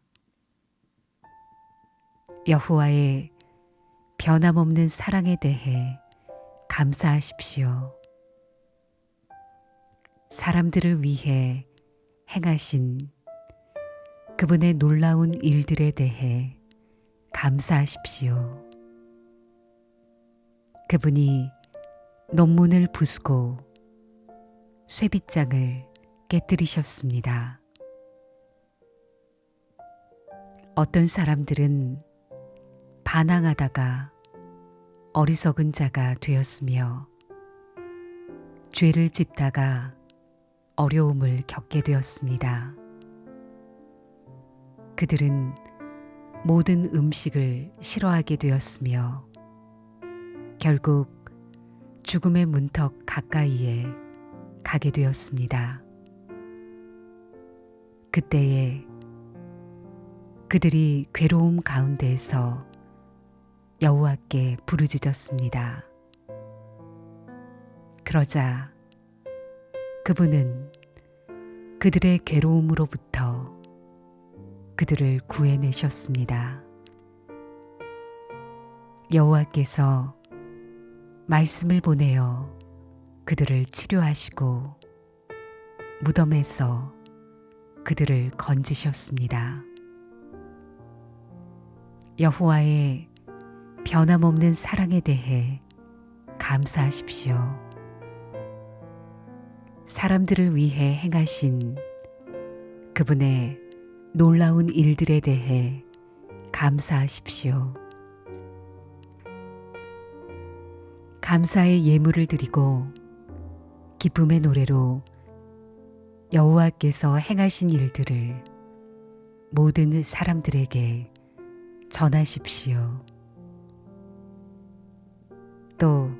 여호와의 변함없는 사랑에 대해 감사하십시오. 사람들을 위해 행하신 그분의 놀라운 일들에 대해 감사하십시오. 그분이 논문을 부수고 쇠빗장을 깨뜨리셨습니다. 어떤 사람들은 반항하다가 어리석은 자가 되었으며 죄를 짓다가 어려움을 겪게 되었습니다. 그들은 모든 음식을 싫어하게 되었으며 결국 죽음의 문턱 가까이에 가게 되었습니다. 그때에 그들이 괴로움 가운데에서 여호와께 부르짖었습니다. 그러자 그분은 그들의 괴로움으로부터 그들을 구해내셨습니다. 여호와께서 말씀을 보내어 그들을 치료하시고 무덤에서 그들을 건지셨습니다. 여호와의 변함없는 사랑에 대해 감사하십시오. 사람들을 위해 행하신 그분의 놀라운 일들에 대해 감사하십시오. 감사의 예물을 드리고 기쁨의 노래로 여호와께서 행하신 일들을 모든 사람들에게 전하십시오. 또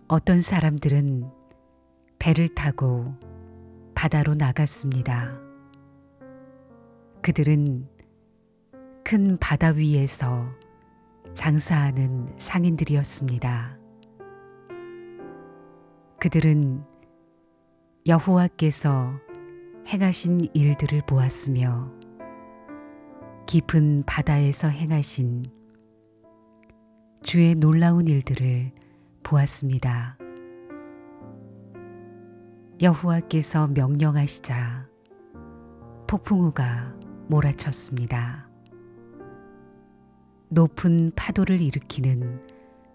어떤 사람들은 배를 타고 바다로 나갔습니다. 그들은 큰 바다 위에서 장사하는 상인들이었습니다. 그들은 여호와께서 행하신 일들을 보았으며 깊은 바다에서 행하신 주의 놀라운 일들을 보았습니다. 여호와께서 명령하시자 폭풍우가 몰아쳤습니다. 높은 파도를 일으키는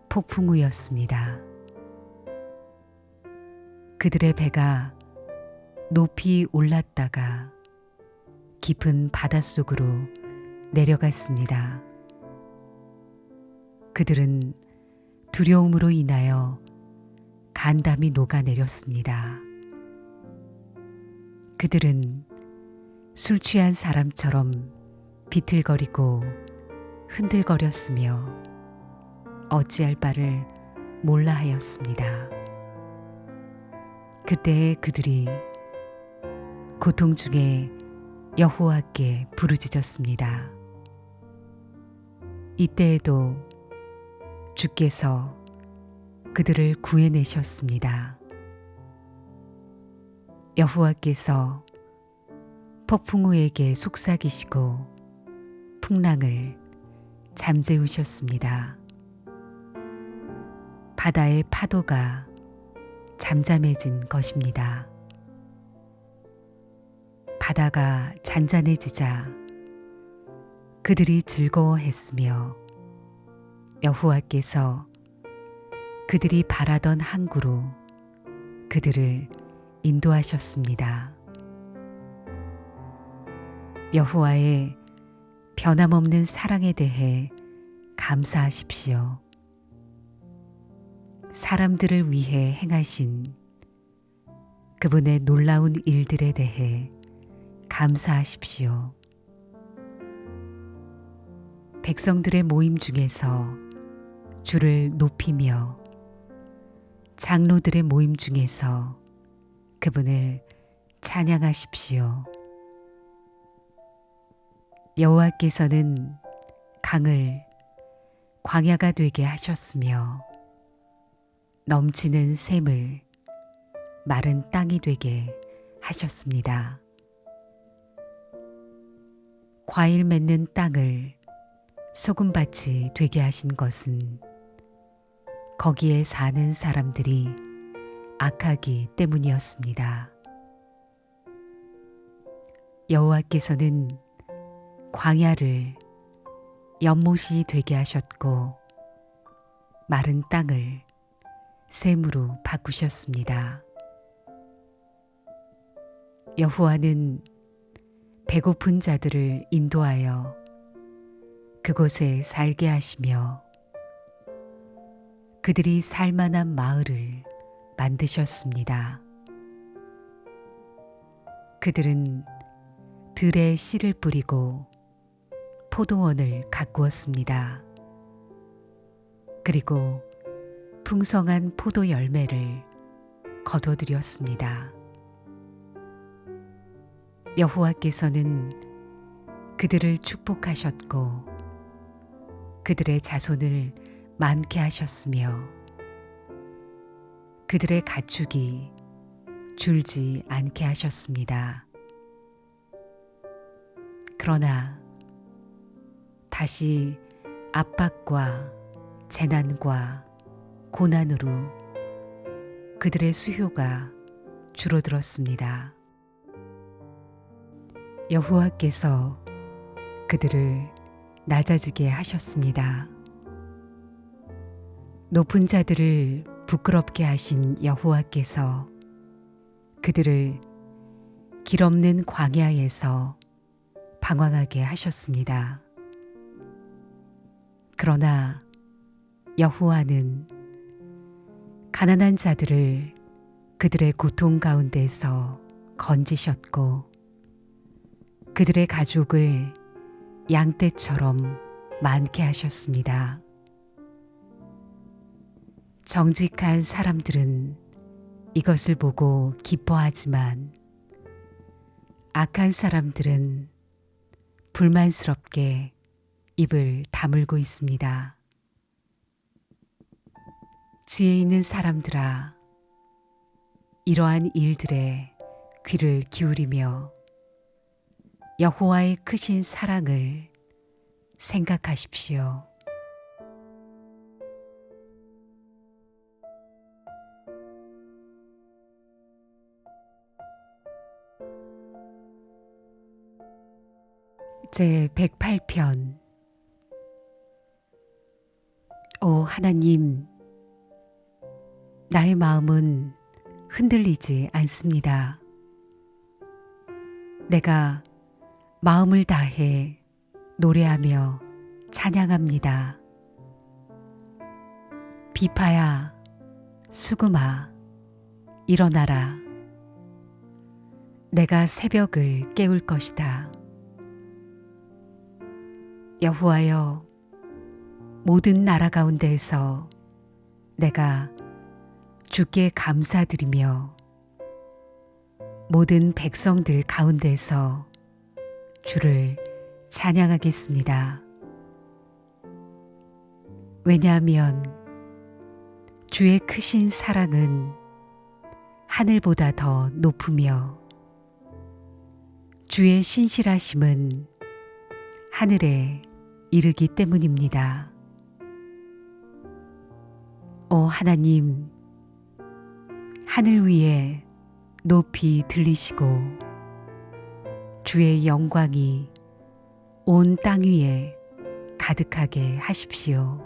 폭풍우였습니다. 그들의 배가 높이 올랐다가 깊은 바닷속으로 내려갔습니다. 그들은 두려움으로 인하여 간담이 녹아내렸습니다. 그들은 술 취한 사람처럼 비틀거리고 흔들거렸으며 어찌할 바를 몰라 하였습니다. 그때에 그들이 고통 중에 여호와께 부르짖었습니다. 이때에도 주께서 그들을 구해내셨습니다. 여호와께서 폭풍우에게 속삭이시고 풍랑을 잠재우셨습니다. 바다의 파도가 잠잠해진 것입니다. 바다가 잔잔해지자 그들이 즐거워했으며 여호와께서 그들이 바라던 항구로 그들을 인도하셨습니다. 여호와의 변함없는 사랑에 대해 감사하십시오. 사람들을 위해 행하신 그분의 놀라운 일들에 대해 감사하십시오. 백성들의 모임 중에서 주를 높이며 장로들의 모임 중에서 그분을 찬양하십시오. 여호와께서는 강을 광야가 되게 하셨으며 넘치는 샘을 마른 땅이 되게 하셨습니다. 과일 맺는 땅을 소금밭이 되게 하신 것은 거기에 사는 사람들이 악하기 때문이었습니다. 여호와께서는 광야를 연못이 되게 하셨고 마른 땅을 샘으로 바꾸셨습니다. 여호와는 배고픈 자들을 인도하여 그곳에 살게 하시며 그들이 살만한 마을을 만드셨습니다. 그들은 들에 씨를 뿌리고 포도원을 가꾸었습니다. 그리고 풍성한 포도 열매를 거둬들였습니다. 여호와께서는 그들을 축복하셨고 그들의 자손을 많게 하셨으며 그들의 가축이 줄지 않게 하셨습니다. 그러나 다시 압박과 재난과 고난으로 그들의 수요가 줄어들었습니다. 여호와께서 그들을 낮아지게 하셨습니다. 높은 자들을 부끄럽게 하신 여호와께서 그들을 길 없는 광야에서 방황하게 하셨습니다. 그러나 여호와는 가난한 자들을 그들의 고통 가운데서 건지셨고 그들의 가족을 양떼처럼 많게 하셨습니다. 정직한 사람들은 이것을 보고 기뻐하지만 악한 사람들은 불만스럽게 입을 다물고 있습니다. 지혜 있는 사람들아, 이러한 일들에 귀를 기울이며 여호와의 크신 사랑을 생각하십시오. 제 108편. 오 하나님, 나의 마음은 흔들리지 않습니다. 내가 마음을 다해 노래하며 찬양합니다. 비파야, 수금아, 일어나라. 내가 새벽을 깨울 것이다. 여호와여, 모든 나라 가운데에서 내가 주께 감사드리며 모든 백성들 가운데서 주를 찬양하겠습니다. 왜냐하면 주의 크신 사랑은 하늘보다 더 높으며 주의 신실하심은 하늘에 이르기 때문입니다. 오 하나님, 하늘 위에 높이 들리시고 주의 영광이 온 땅 위에 가득하게 하십시오.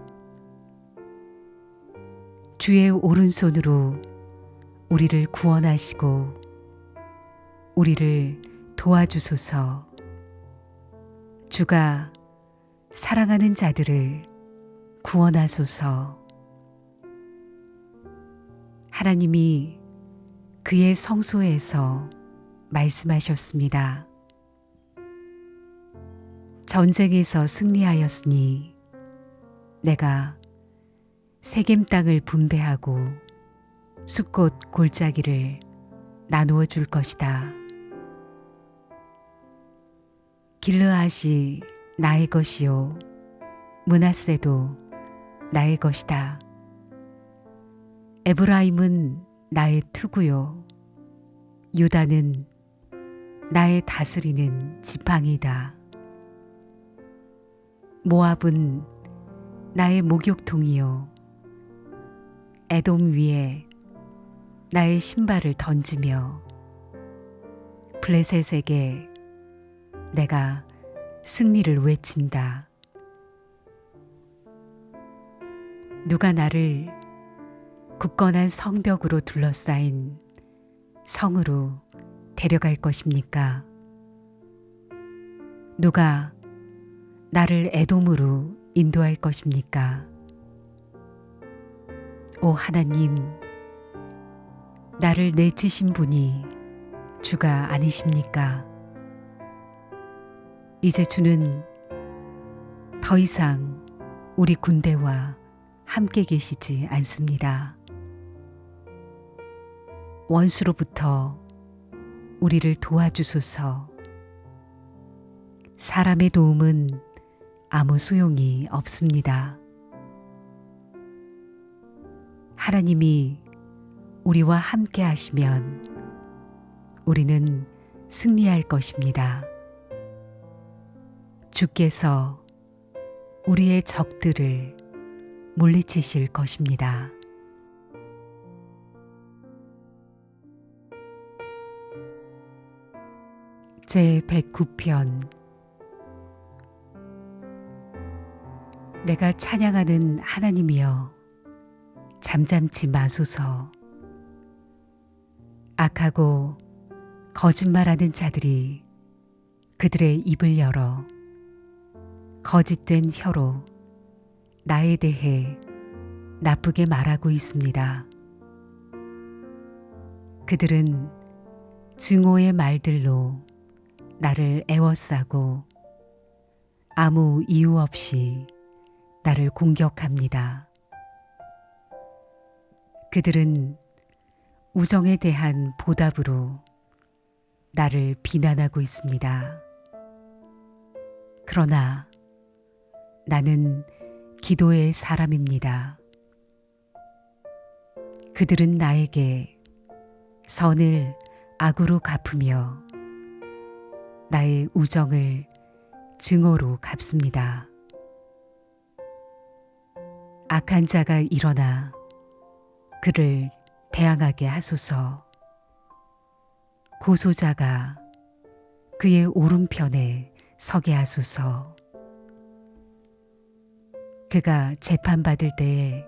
주의 오른손으로 우리를 구원하시고 우리를 도와주소서. 주가 사랑하는 자들을 구원하소서. 하나님이 그의 성소에서 말씀하셨습니다. 전쟁에서 승리하였으니 내가 세겜 땅을 분배하고 숲꽃 골짜기를 나누어 줄 것이다. 길르앗이 나의 것이요 므낫세도 나의 것이다. 에브라임은 나의 투구요 유다는 나의 다스리는 지팡이다. 모압은 나의 목욕통이요 에돔 위에 나의 신발을 던지며 블레셋에게 내가 승리를 외친다. 누가 나를 굳건한 성벽으로 둘러싸인 성으로 데려갈 것입니까? 누가 나를 에돔으로 인도할 것입니까? 오 하나님, 나를 내치신 분이 주가 아니십니까? 이제 주는 더 이상 우리 군대와 함께 계시지 않습니다. 원수로부터 우리를 도와주소서. 사람의 도움은 아무 소용이 없습니다. 하나님이 우리와 함께 하시면 우리는 승리할 것입니다. 주께서 우리의 적들을 물리치실 것입니다. 제 109편. 내가 찬양하는 하나님이여 잠잠치 마소서. 악하고 거짓말하는 자들이 그들의 입을 열어 거짓된 혀로 나에 대해 나쁘게 말하고 있습니다. 그들은 증오의 말들로 나를 애워싸고 아무 이유 없이 나를 공격합니다. 그들은 우정에 대한 보답으로 나를 비난하고 있습니다. 그러나 나는 기도의 사람입니다. 그들은 나에게 선을 악으로 갚으며 나의 우정을 증오로 갚습니다. 악한 자가 일어나 그를 대항하게 하소서. 고소자가 그의 오른편에 서게 하소서. 그가 재판받을 때에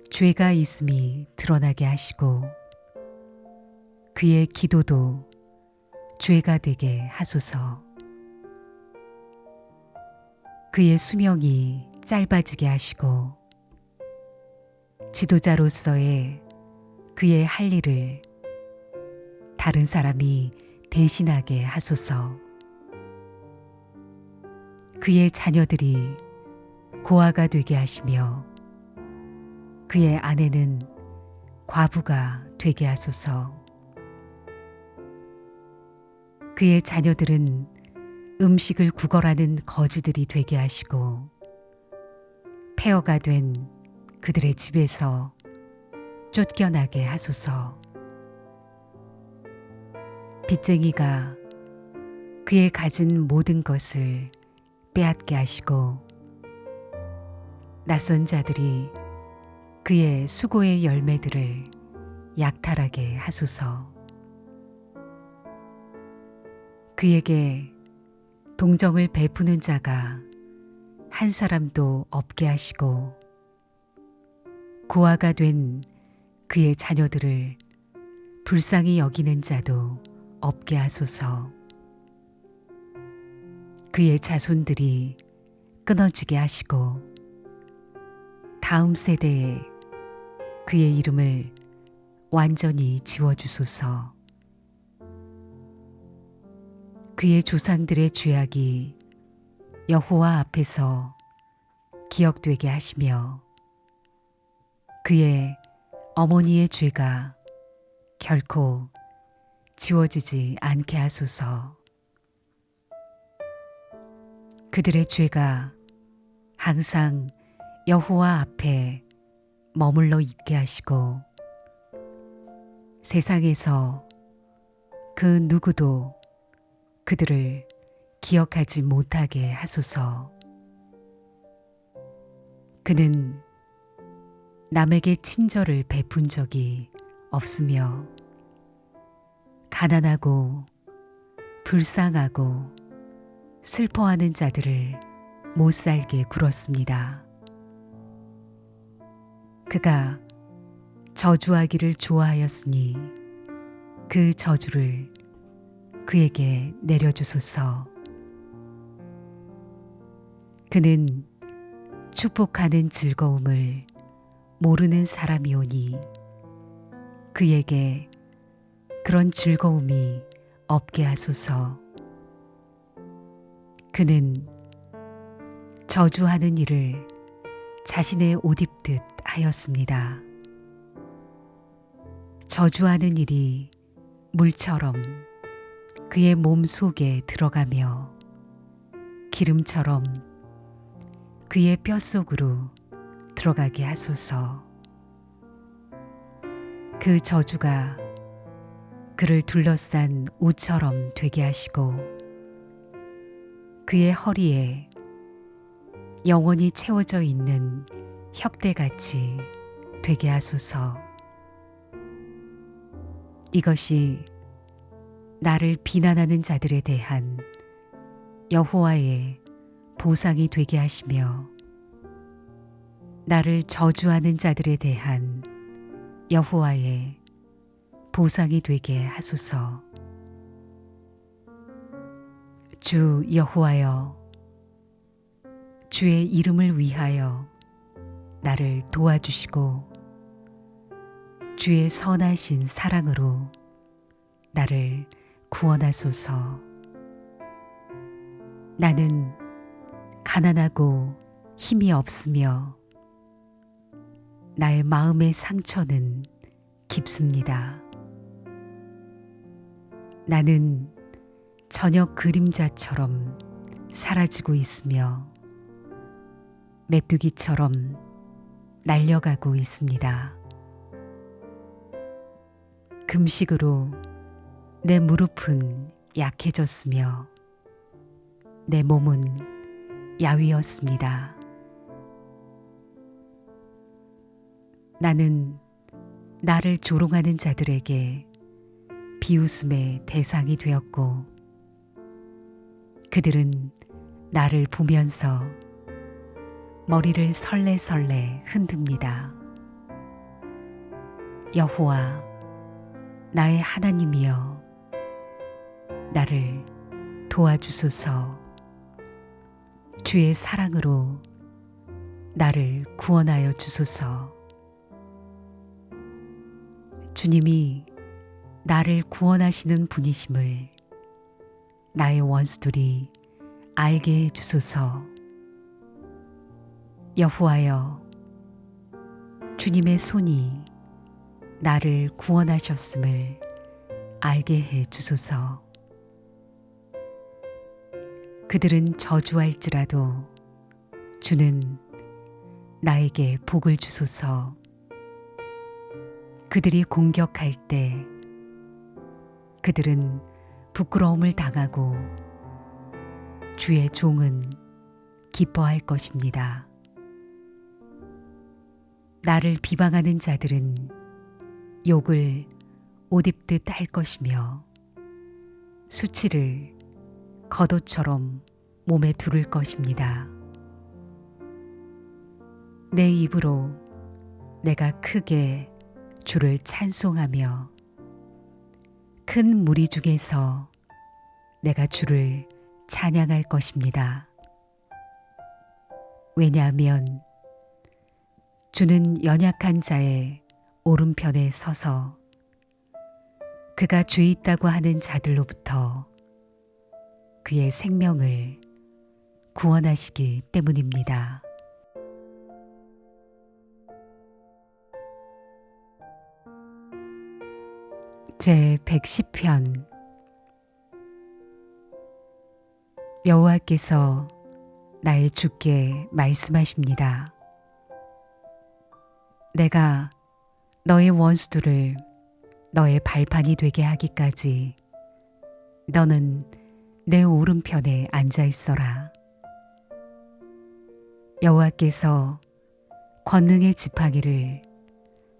죄가 있음이 드러나게 하시고 그의 기도도 죄가 되게 하소서. 그의 수명이 짧아지게 하시고 지도자로서의 그의 할 일을 다른 사람이 대신하게 하소서. 그의 자녀들이 고아가 되게 하시며 그의 아내는 과부가 되게 하소서. 그의 자녀들은 음식을 구걸하는 거지들이 되게 하시고 폐허가 된 그들의 집에서 쫓겨나게 하소서. 빚쟁이가 그의 가진 모든 것을 빼앗게 하시고 낯선 자들이 그의 수고의 열매들을 약탈하게 하소서. 그에게 동정을 베푸는 자가 한 사람도 없게 하시고 고아가 된 그의 자녀들을 불쌍히 여기는 자도 없게 하소서. 그의 자손들이 끊어지게 하시고 다음 세대에 그의 이름을 완전히 지워주소서. 그의 조상들의 죄악이 여호와 앞에서 기억되게 하시며 그의 어머니의 죄가 결코 지워지지 않게 하소서. 그들의 죄가 항상 여호와 앞에 머물러 있게 하시고 세상에서 그 누구도 그들을 기억하지 못하게 하소서. 그는 남에게 친절을 베푼 적이 없으며 가난하고 불쌍하고 슬퍼하는 자들을 못 살게 굴었습니다. 그가 저주하기를 좋아하였으니 그 저주를 그에게 내려주소서. 그는 축복하는 즐거움을 모르는 사람이오니 그에게 그런 즐거움이 없게 하소서. 그는 저주하는 일을 자신의 옷 입듯 하였습니다. 저주하는 일이 물처럼 그의 몸 속에 들어가며 기름처럼 그의 뼛속으로 들어가게 하소서. 그 저주가 그를 둘러싼 옷처럼 되게 하시고 그의 허리에 영원히 채워져 있는 혁대같이 되게 하소서. 이것이 나를 비난하는 자들에 대한 여호와의 보상이 되게 하시며 나를 저주하는 자들에 대한 여호와의 보상이 되게 하소서. 주 여호와여, 주의 이름을 위하여 나를 도와주시고 주의 선하신 사랑으로 나를 구원하소서. 나는 가난하고 힘이 없으며 나의 마음의 상처는 깊습니다. 나는 저녁 그림자처럼 사라지고 있으며 메뚜기처럼 날려가고 있습니다. 금식으로 내 무릎은 약해졌으며 내 몸은 야위었습니다. 나는 나를 조롱하는 자들에게 비웃음의 대상이 되었고 그들은 나를 보면서 머리를 설레설레 흔듭니다. 여호와 나의 하나님이여, 나를 도와주소서. 주의 사랑으로 나를 구원하여 주소서. 주님이 나를 구원하시는 분이심을 나의 원수들이 알게 해 주소서. 여호와여, 주님의 손이 나를 구원하셨음을 알게 해 주소서. 그들은 저주할지라도 주는 나에게 복을 주소서. 그들이 공격할 때 그들은 부끄러움을 당하고 주의 종은 기뻐할 것입니다. 나를 비방하는 자들은 욕을 옷 입듯 할 것이며 수치를 겉옷처럼 몸에 두를 것입니다. 내 입으로 내가 크게 주를 찬송하며 큰 무리 중에서 내가 주를 찬양할 것입니다. 왜냐하면 주는 연약한 자의 오른편에 서서 그가 죄 있다고 하는 자들로부터 그의 생명을 구원하시기 때문입니다. 제 110편. 여호와께서 나의 주께 말씀하십니다. 내가 너의 원수들을 너의 발판이 되게 하기까지 너는 내 오른편에 앉아 있어라. 여호와께서 권능의 지팡이를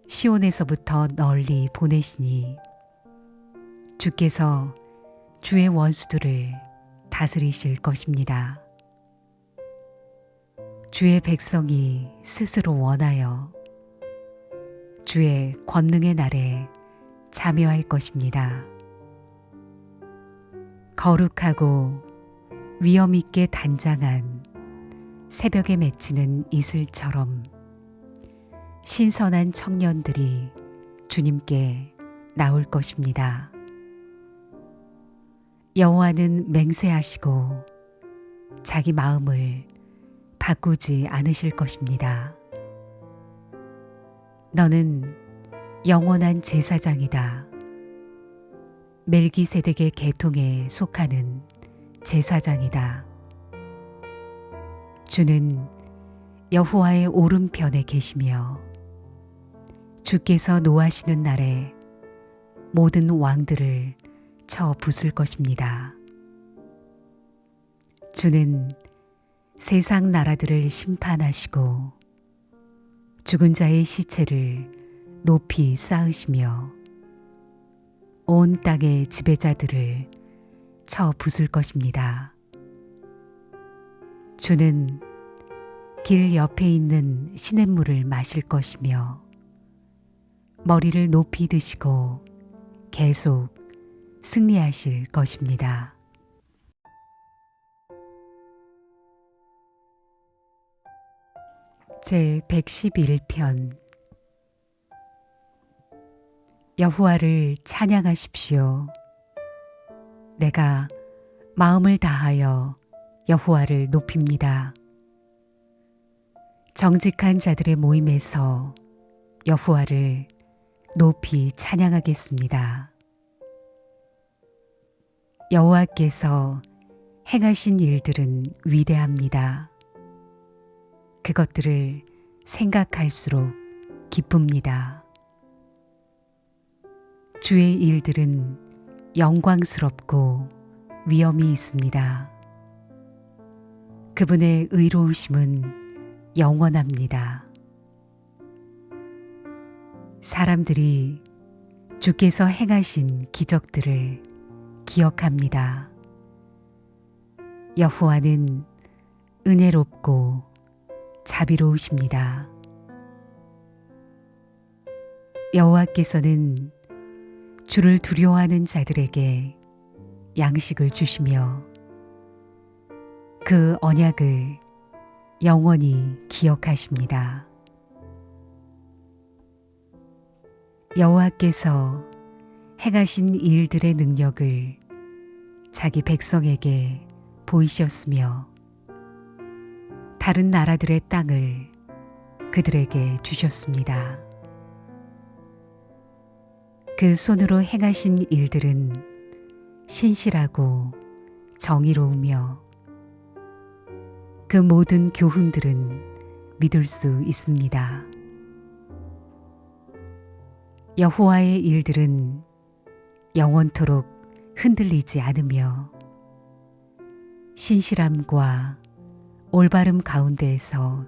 시온에서부터 널리 보내시니 주께서 주의 원수들을 다스리실 것입니다. 주의 백성이 스스로 원하여 주의 권능의 날에 참여할 것입니다. 거룩하고 위엄 있게 단장한 새벽에 맺히는 이슬처럼 신선한 청년들이 주님께 나올 것입니다. 여호와는 맹세하시고 자기 마음을 바꾸지 않으실 것입니다. 너는 영원한 제사장이다. 멜기세덱의 계통에 속하는 제사장이다. 주는 여호와의 오른편에 계시며 주께서 노하시는 날에 모든 왕들을 쳐 부술 것입니다. 주는 세상 나라들을 심판하시고 죽은 자의 시체를 높이 쌓으시며 온 땅의 지배자들을 쳐 부술 것입니다. 주는 길 옆에 있는 시냇물을 마실 것이며 머리를 높이 드시고 계속 승리하실 것입니다. 제 111편. 여호와를 찬양하십시오. 내가 마음을 다하여 여호와를 높입니다. 정직한 자들의 모임에서 여호와를 높이 찬양하겠습니다. 여호와께서 행하신 일들은 위대합니다. 그것들을 생각할수록 기쁩니다. 주의 일들은 영광스럽고 위엄이 있습니다. 그분의 의로우심은 영원합니다. 사람들이 주께서 행하신 기적들을 기억합니다. 여호와는 은혜롭고 자비로우십니다. 여호와께서는 주를 두려워하는 자들에게 양식을 주시며 그 언약을 영원히 기억하십니다. 여호와께서 행하신 일들의 능력을 자기 백성에게 보이셨으며 다른 나라들의 땅을 그들에게 주셨습니다. 그 손으로 행하신 일들은 신실하고 정의로우며 그 모든 교훈들은 믿을 수 있습니다. 여호와의 일들은 영원토록 흔들리지 않으며 신실함과 올바름 가운데에서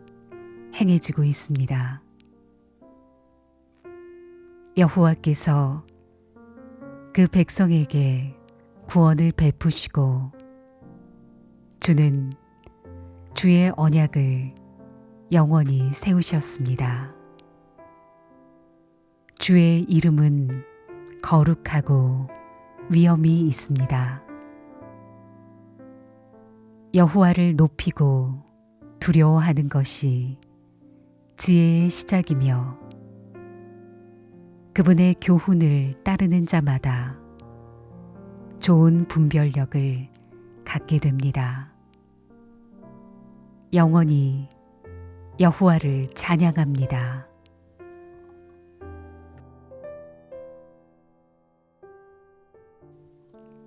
행해지고 있습니다. 여호와께서 그 백성에게 구원을 베푸시고 주는 주의 언약을 영원히 세우셨습니다. 주의 이름은 거룩하고 위엄이 있습니다. 여호와를 높이고 두려워하는 것이 지혜의 시작이며 그분의 교훈을 따르는 자마다 좋은 분별력을 갖게 됩니다. 영원히 여호와를 찬양합니다.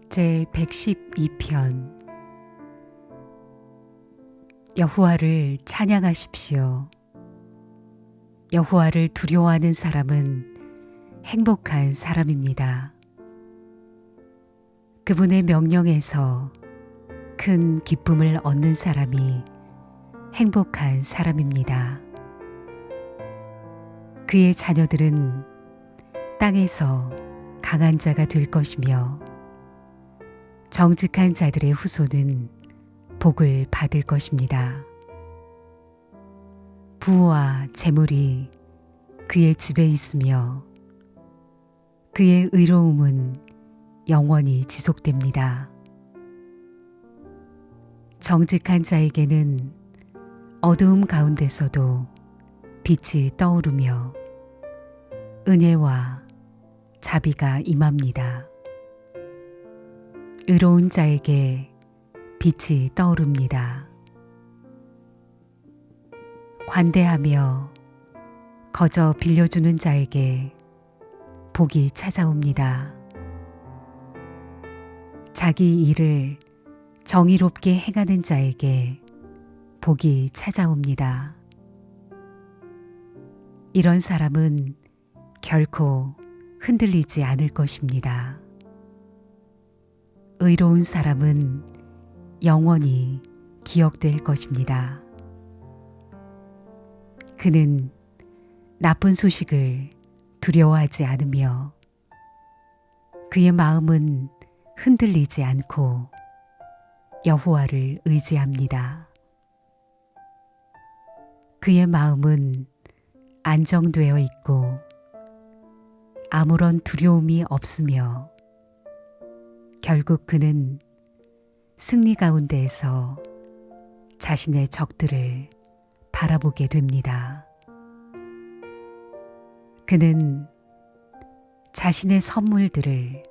제 112편 여호와를 찬양하십시오. 여호와를 두려워하는 사람은 행복한 사람입니다. 그분의 명령에서 큰 기쁨을 얻는 사람이 행복한 사람입니다. 그의 자녀들은 땅에서 강한 자가 될 것이며 정직한 자들의 후손은 복을 받을 것입니다. 부와 재물이 그의 집에 있으며 그의 의로움은 영원히 지속됩니다. 정직한 자에게는 어두움 가운데서도 빛이 떠오르며 은혜와 자비가 임합니다. 의로운 자에게 빛이 떠오릅니다. 관대하며 거저 빌려주는 자에게 복이 찾아옵니다. 자기 일을 정의롭게 행하는 자에게 복이 찾아옵니다. 이런 사람은 결코 흔들리지 않을 것입니다. 의로운 사람은 영원히 기억될 것입니다. 그는 나쁜 소식을 두려워하지 않으며 그의 마음은 흔들리지 않고 여호와를 의지합니다. 그의 마음은 안정되어 있고 아무런 두려움이 없으며 결국 그는 승리 가운데에서 자신의 적들을 바라보게 됩니다. 그는 자신의 선물들을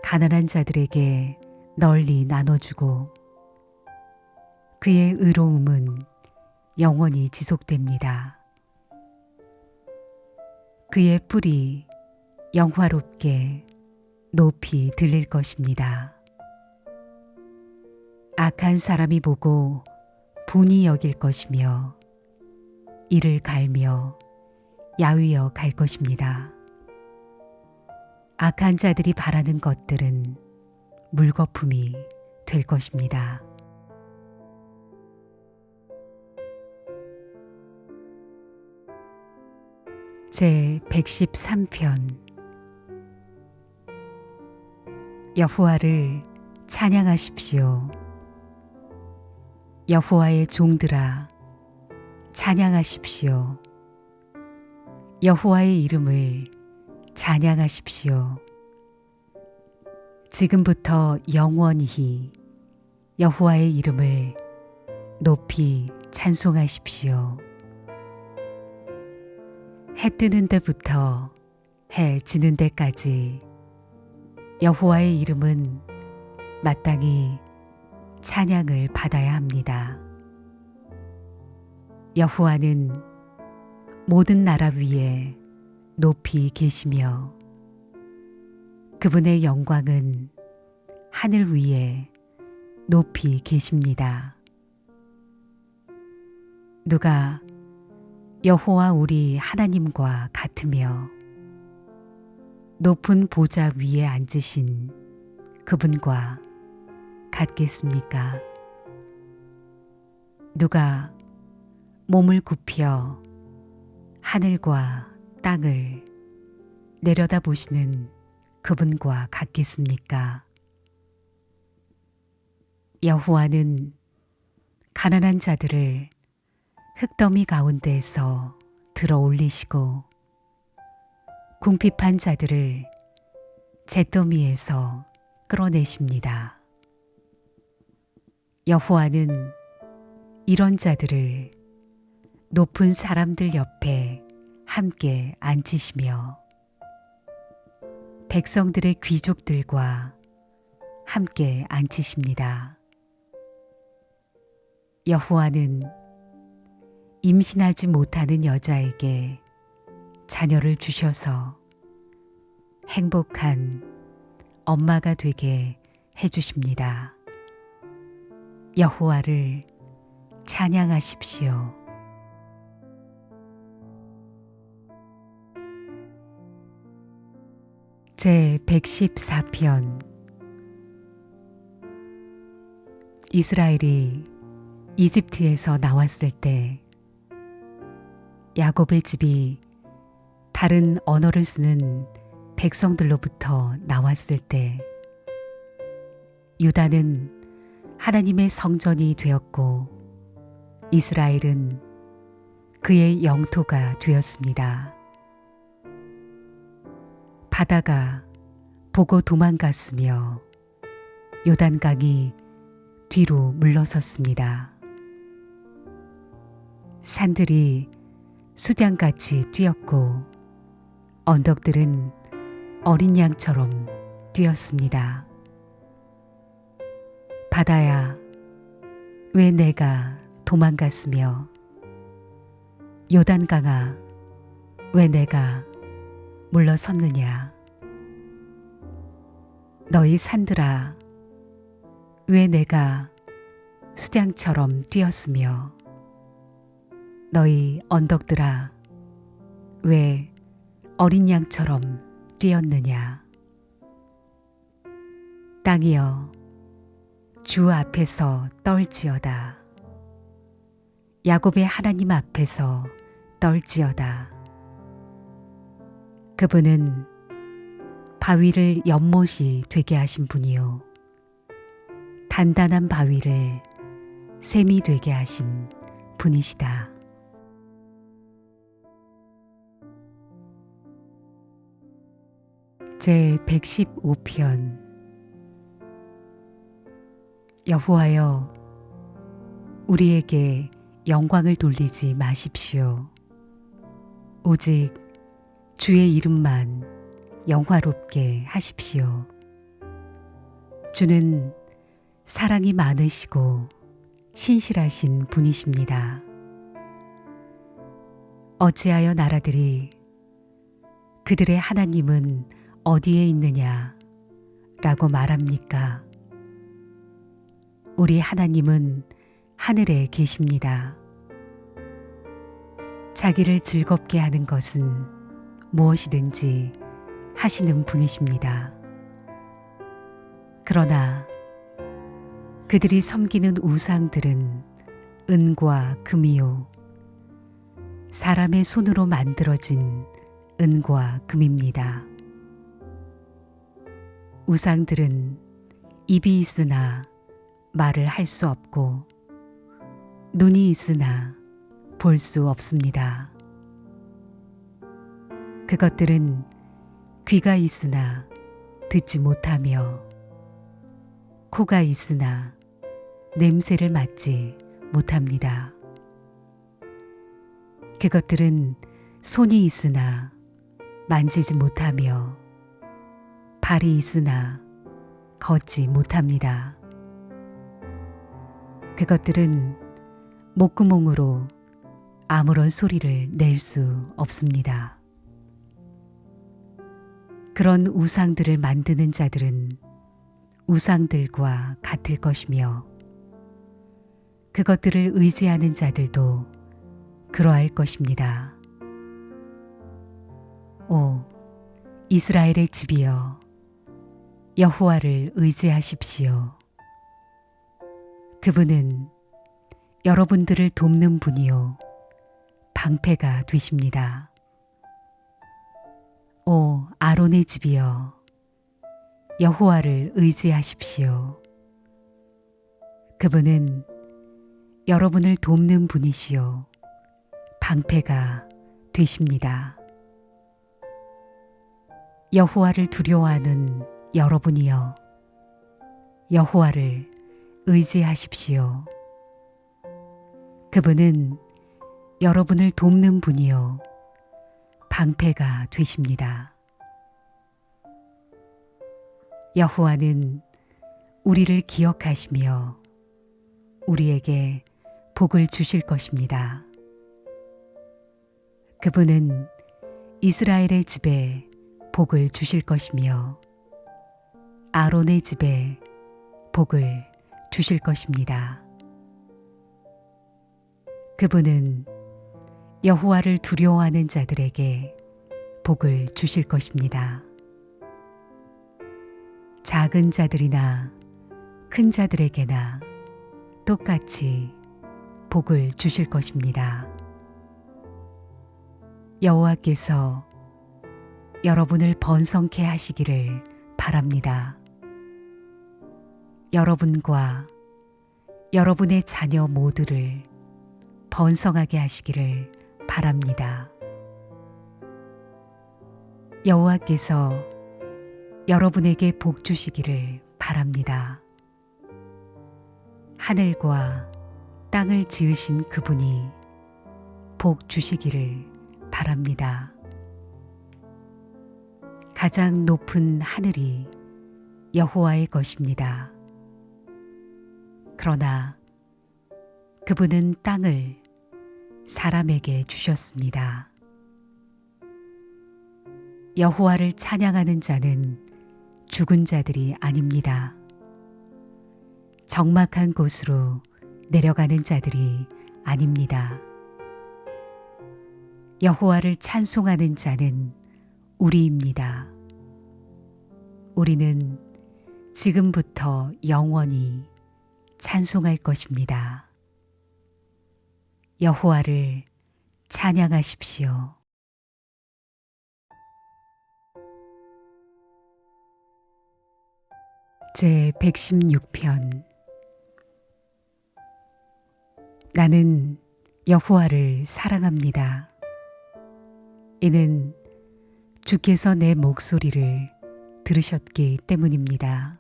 가난한 자들에게 널리 나눠주고 그의 의로움은 영원히 지속됩니다. 그의 뿔이 영화롭게 높이 들릴 것입니다. 악한 사람이 보고 분이 여길 것이며 이를 갈며 야위어 갈 것입니다. 악한 자들이 바라는 것들은 물거품이 될 것입니다. 제 113편 여호와를 찬양하십시오. 여호와의 종들아 찬양하십시오. 여호와의 이름을 찬양하십시오. 지금부터 영원히 여호와의 이름을 높이 찬송하십시오. 해 뜨는 데부터 해 지는 데까지 여호와의 이름은 마땅히 찬양을 받아야 합니다. 여호와는 모든 나라 위에 높이 계시며 그분의 영광은 하늘 위에 높이 계십니다. 누가 여호와 우리 하나님과 같으며 높은 보좌 위에 앉으신 그분과 같겠습니까? 누가 몸을 굽혀 하늘과 땅을 내려다보시는 그분과 같겠습니까? 여호와는 가난한 자들을 흙더미 가운데에서 들어 올리시고 궁핍한 자들을 잿더미에서 끌어내십니다. 여호와는 이런 자들을 높은 사람들 옆에 함께 앉히시며 백성들의 귀족들과 함께 앉히십니다. 여호와는 임신하지 못하는 여자에게 자녀를 주셔서 행복한 엄마가 되게 해주십니다. 여호와를 찬양하십시오. 제 114편. 이스라엘이 이집트에서 나왔을 때 야곱의 집이 다른 언어를 쓰는 백성들로부터 나왔을 때 유다는 하나님의 성전이 되었고 이스라엘은 그의 영토가 되었습니다. 바다가 보고 도망갔으며 요단강이 뒤로 물러섰습니다. 산들이 수량같이 뛰었고 언덕들은 어린 양처럼 뛰었습니다. 바다야, 왜 내가 도망갔으며 요단강아, 왜 내가 물러섰느냐? 너희 산들아, 왜 내가 수량처럼 뛰었으며 너희 언덕들아, 왜 어린 양처럼 뛰었느냐? 땅이여, 주 앞에서 떨지어다. 야곱의 하나님 앞에서 떨지어다. 그분은 바위를 연못이 되게 하신 분이요 단단한 바위를 샘이 되게 하신 분이시다. 제 115편. 여호와여, 우리에게 영광을 돌리지 마십시오. 오직 주의 이름만 영화롭게 하십시오. 주는 사랑이 많으시고 신실하신 분이십니다. 어찌하여 나라들이 그들의 하나님은 어디에 있느냐 라고 말합니까? 우리 하나님은 하늘에 계십니다. 자기를 즐겁게 하는 것은 무엇이든지 하시는 분이십니다. 그러나 그들이 섬기는 우상들은 은과 금이요 사람의 손으로 만들어진 은과 금입니다. 우상들은 입이 있으나 말을 할 수 없고 눈이 있으나 볼 수 없습니다. 그것들은 귀가 있으나 듣지 못하며 코가 있으나 냄새를 맡지 못합니다. 그것들은 손이 있으나 만지지 못하며 발이 있으나 걷지 못합니다. 그것들은 목구멍으로 아무런 소리를 낼 수 없습니다. 그런 우상들을 만드는 자들은 우상들과 같을 것이며 그것들을 의지하는 자들도 그러할 것입니다. 오 이스라엘의 집이여, 여호와를 의지하십시오. 그분은 여러분들을 돕는 분이요 방패가 되십니다. 오 아론의 집이여 여호와를 의지하십시오. 그분은 여러분을 돕는 분이시요 방패가 되십니다. 여호와를 두려워하는 여러분이여 여호와를 의지하십시오. 그분은 여러분을 돕는 분이요 방패가 되십니다. 여호와는 우리를 기억하시며 우리에게 복을 주실 것입니다. 그분은 이스라엘의 집에 복을 주실 것이며 아론의 집에 복을 주실 것입니다. 그분은 여호와를 두려워하는 자들에게 복을 주실 것입니다. 작은 자들이나 큰 자들에게나 똑같이 복을 주실 것입니다. 여호와께서 여러분을 번성케 하시기를 바랍니다. 여러분과 여러분의 자녀 모두를 번성하게 하시기를 바랍니다. 여호와께서 여러분에게 복 주시기를 바랍니다. 하늘과 땅을 지으신 그분이 복 주시기를 바랍니다. 가장 높은 하늘이 여호와의 것입니다. 그러나 그분은 땅을 사람에게 주셨습니다. 여호와를 찬양하는 자는 죽은 자들이 아닙니다. 적막한 곳으로 내려가는 자들이 아닙니다. 여호와를 찬송하는 자는 우리입니다. 우리는 지금부터 영원히 찬송할 것입니다. 여호와를 찬양하십시오. 제 116편 나는 여호와를 사랑합니다. 이는 주께서 내 목소리를 들으셨기 때문입니다.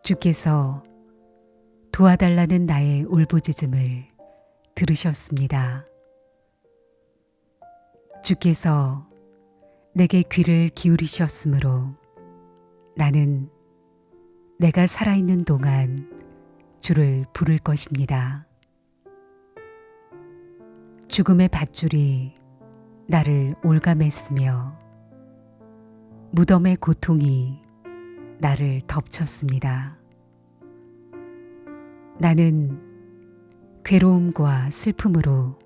주께서 도와달라는 나의 울부짖음을 들으셨습니다. 주께서 내게 귀를 기울이셨으므로 나는 내가 살아있는 동안 주를 부를 것입니다. 죽음의 밧줄이 나를 올감했으며 무덤의 고통이 나를 덮쳤습니다. 나는 괴로움과 슬픔으로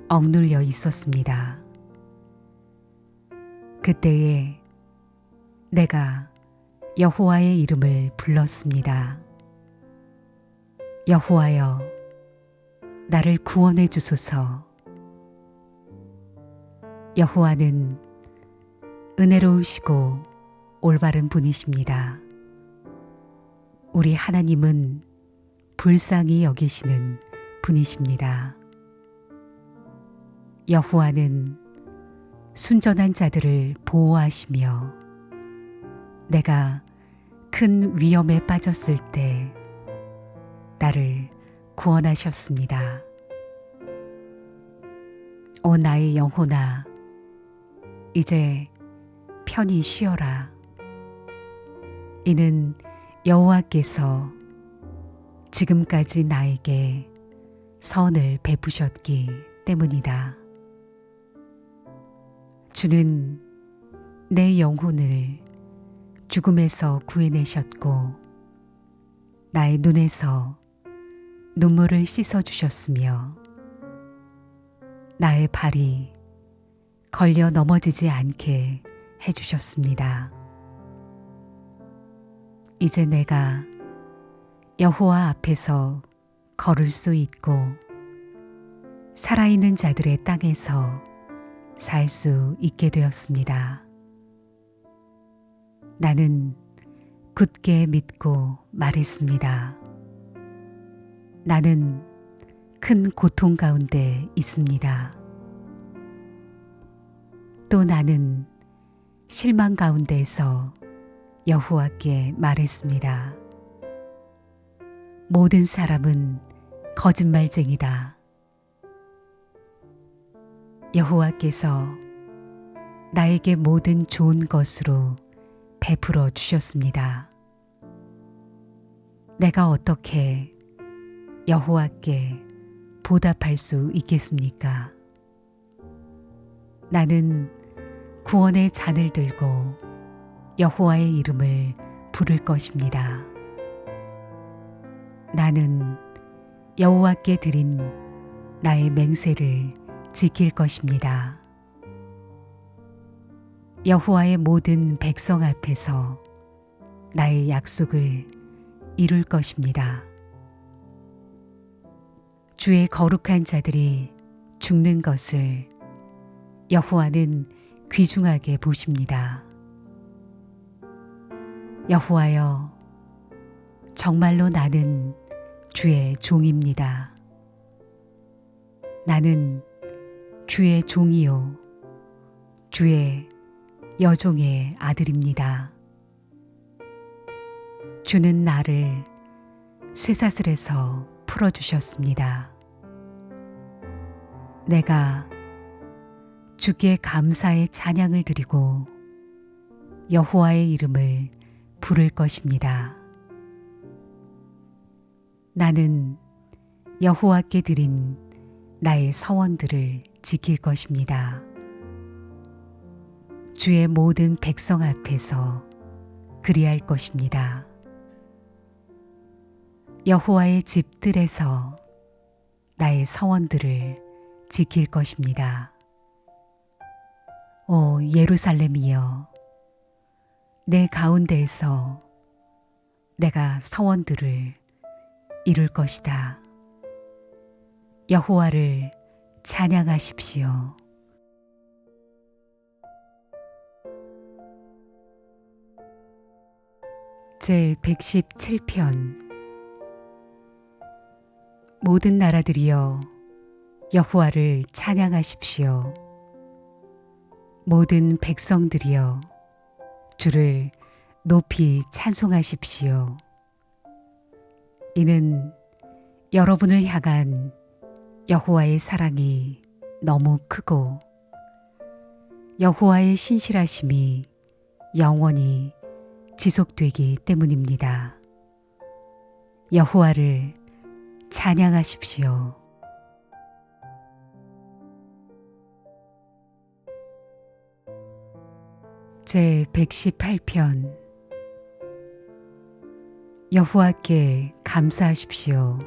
억눌려 있었습니다. 그때에 내가 여호와의 이름을 불렀습니다. 여호와여, 나를 구원해 주소서. 여호와는 은혜로우시고 올바른 분이십니다. 우리 하나님은 불쌍히 여기시는 분이십니다. 여호와는 순전한 자들을 보호하시며 내가 큰 위험에 빠졌을 때 나를 구원하셨습니다. 오 나의 영혼아, 이제 편히 쉬어라. 이는 여호와께서 지금까지 나에게 선을 베푸셨기 때문이다. 주는 내 영혼을 죽음에서 구해내셨고 나의 눈에서 눈물을 씻어주셨으며 나의 발이 걸려 넘어지지 않게 해주셨습니다. 이제 내가 여호와 앞에서 걸을 수 있고 살아있는 자들의 땅에서 살 수 있게 되었습니다. 나는 굳게 믿고 말했습니다. 나는 큰 고통 가운데 있습니다. 또 나는 실망 가운데에서 여호와께 말했습니다. 모든 사람은 거짓말쟁이다. 여호와께서 나에게 모든 좋은 것으로 베풀어 주셨습니다. 내가 어떻게 여호와께 보답할 수 있겠습니까? 나는 구원의 잔을 들고 여호와의 이름을 부를 것입니다. 나는 여호와께 드린 나의 맹세를 지킬 것입니다. 여호와의 모든 백성 앞에서 나의 약속을 이룰 것입니다. 주의 거룩한 자들이 죽는 것을 여호와는 귀중하게 보십니다. 여호와여, 정말로 나는 주의 종입니다. 나는 주의 종이요 주의 여종의 아들입니다. 주는 나를 쇠사슬에서 풀어주셨습니다. 내가 주께 감사의 찬양을 드리고 여호와의 이름을 부를 것입니다. 나는 여호와께 드린 나의 서원들을 지킬 것입니다. 주의 모든 백성 앞에서 그리할 것입니다. 여호와의 집들에서 나의 서원들을 지킬 것입니다. 오 예루살렘이여, 내 가운데에서 내가 서원들을 이룰 것이다. 여호와를 찬양하십시오. 제 117편. 모든 나라들이여 여호와를 찬양하십시오. 모든 백성들이여 주를 높이 찬송하십시오. 이는 여러분을 향한 여호와의 사랑이 너무 크고 여호와의 신실하심이 영원히 지속되기 때문입니다. 여호와를 찬양하십시오. 제 118편. 여호와께 감사하십시오.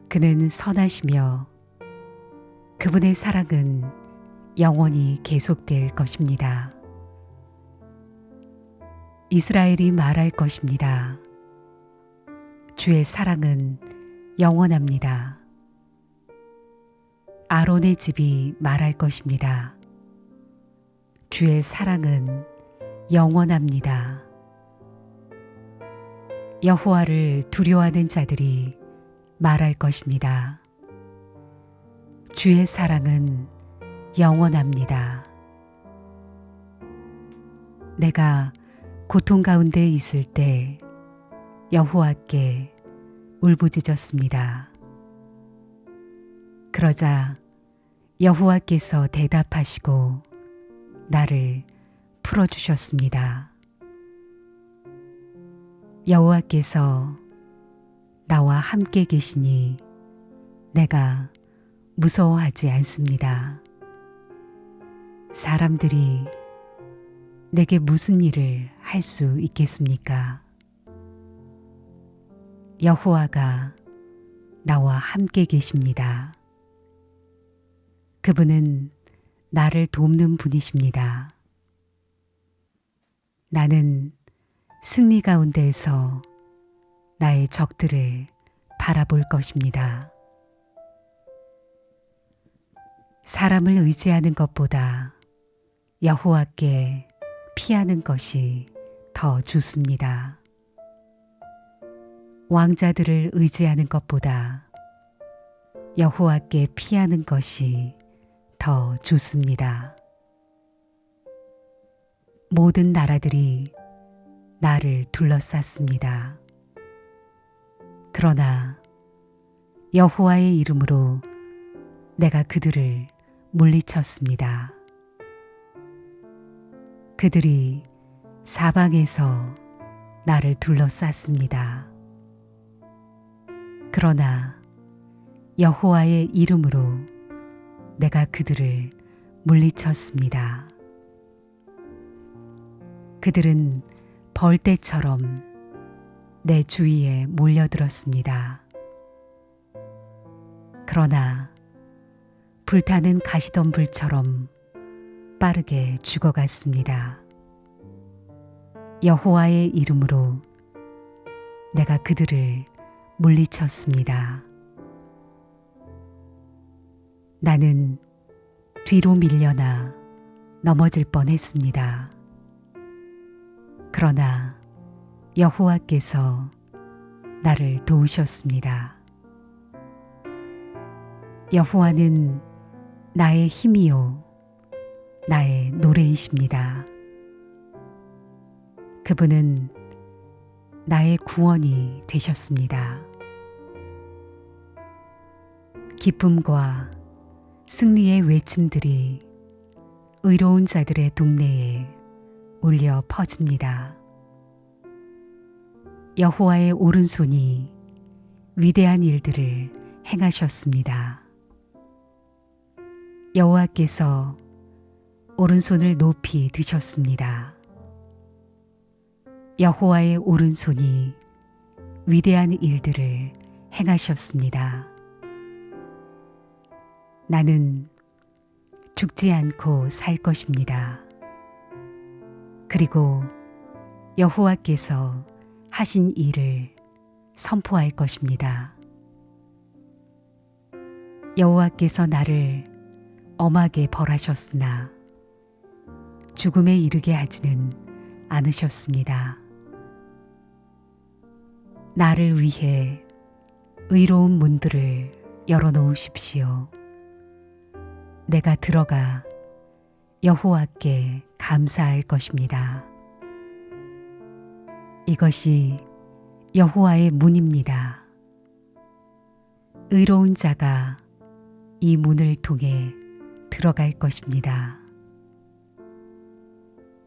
그는 선하시며 그분의 사랑은 영원히 계속될 것입니다. 이스라엘이 말할 것입니다. 주의 사랑은 영원합니다. 아론의 집이 말할 것입니다. 주의 사랑은 영원합니다. 여호와를 두려워하는 자들이 말할 것입니다. 주의 사랑은 영원합니다. 내가 고통 가운데 있을 때 여호와께 울부짖었습니다. 그러자 여호와께서 대답하시고 나를 풀어주셨습니다. 여호와께서 나와 함께 계시니 내가 무서워하지 않습니다. 사람들이 내게 무슨 일을 할 수 있겠습니까? 여호와가 나와 함께 계십니다. 그분은 나를 돕는 분이십니다. 나는 승리 가운데에서 나의 적들을 바라볼 것입니다. 사람을 의지하는 것보다 여호와께 피하는 것이 더 좋습니다. 왕자들을 의지하는 것보다 여호와께 피하는 것이 더 좋습니다. 모든 나라들이 나를 둘러쌌습니다. 그러나 여호와의 이름으로 내가 그들을 물리쳤습니다. 그들이 사방에서 나를 둘러쌌습니다. 그러나 여호와의 이름으로 내가 그들을 물리쳤습니다. 그들은 벌떼처럼 내 주위에 몰려들었습니다. 그러나 불타는 가시덤불처럼 빠르게 죽어갔습니다. 여호와의 이름으로 내가 그들을 물리쳤습니다. 나는 뒤로 밀려나 넘어질 뻔했습니다. 그러나 여호와께서 나를 도우셨습니다. 여호와는 나의 힘이요 나의 노래이십니다. 그분은 나의 구원이 되셨습니다. 기쁨과 승리의 외침들이 의로운 자들의 동네에 울려 퍼집니다. 여호와의 오른손이 위대한 일들을 행하셨습니다. 여호와께서 오른손을 높이 드셨습니다. 여호와의 오른손이 위대한 일들을 행하셨습니다. 나는 죽지 않고 살 것입니다. 그리고 여호와께서 하신 일을 선포할 것입니다. 여호와께서 나를 엄하게 벌하셨으나 죽음에 이르게 하지는 않으셨습니다. 나를 위해 의로운 문들을 열어놓으십시오. 내가 들어가 여호와께 감사할 것입니다. 이것이 여호와의 문입니다. 의로운 자가 이 문을 통해 들어갈 것입니다.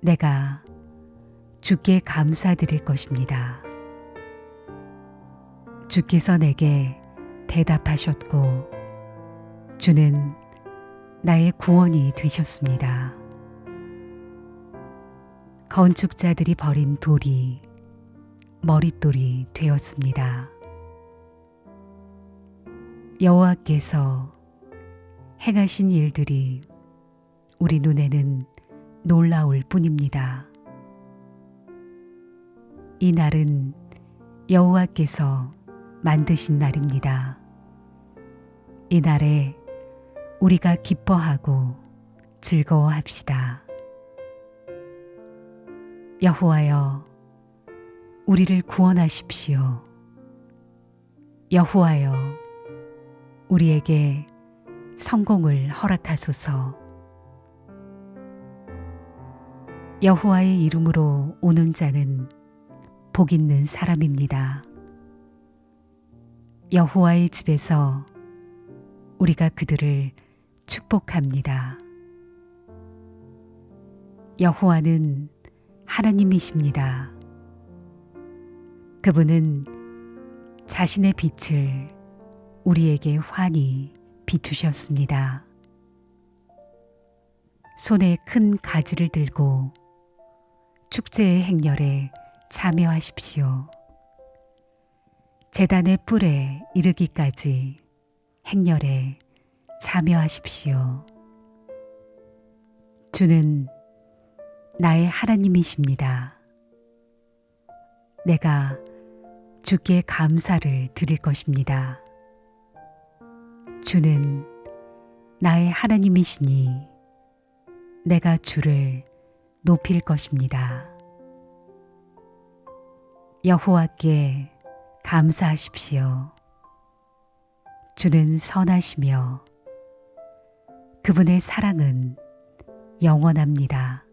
내가 주께 감사드릴 것입니다. 주께서 내게 대답하셨고 주는 나의 구원이 되셨습니다. 건축자들이 버린 돌이 머릿돌이 되었습니다. 여호와께서 행하신 일들이 우리 눈에는 놀라울 뿐입니다. 이 날은 여호와께서 만드신 날입니다. 이 날에 우리가 기뻐하고 즐거워합시다. 여호와여, 우리를 구원하십시오. 여호와여, 우리에게 성공을 허락하소서. 여호와의 이름으로 오는 자는 복 있는 사람입니다. 여호와의 집에서 우리가 그들을 축복합니다. 여호와는 하나님이십니다. 그분은 자신의 빛을 우리에게 환히 비추셨습니다. 손에 큰 가지를 들고 축제의 행렬에 참여하십시오. 제단의 뿔에 이르기까지 행렬에 참여하십시오. 주는 나의 하나님이십니다. 내가 주께 감사를 드릴 것입니다. 주는 나의 하나님이시니 내가 주를 높일 것입니다. 여호와께 감사하십시오. 주는 선하시며 그분의 사랑은 영원합니다.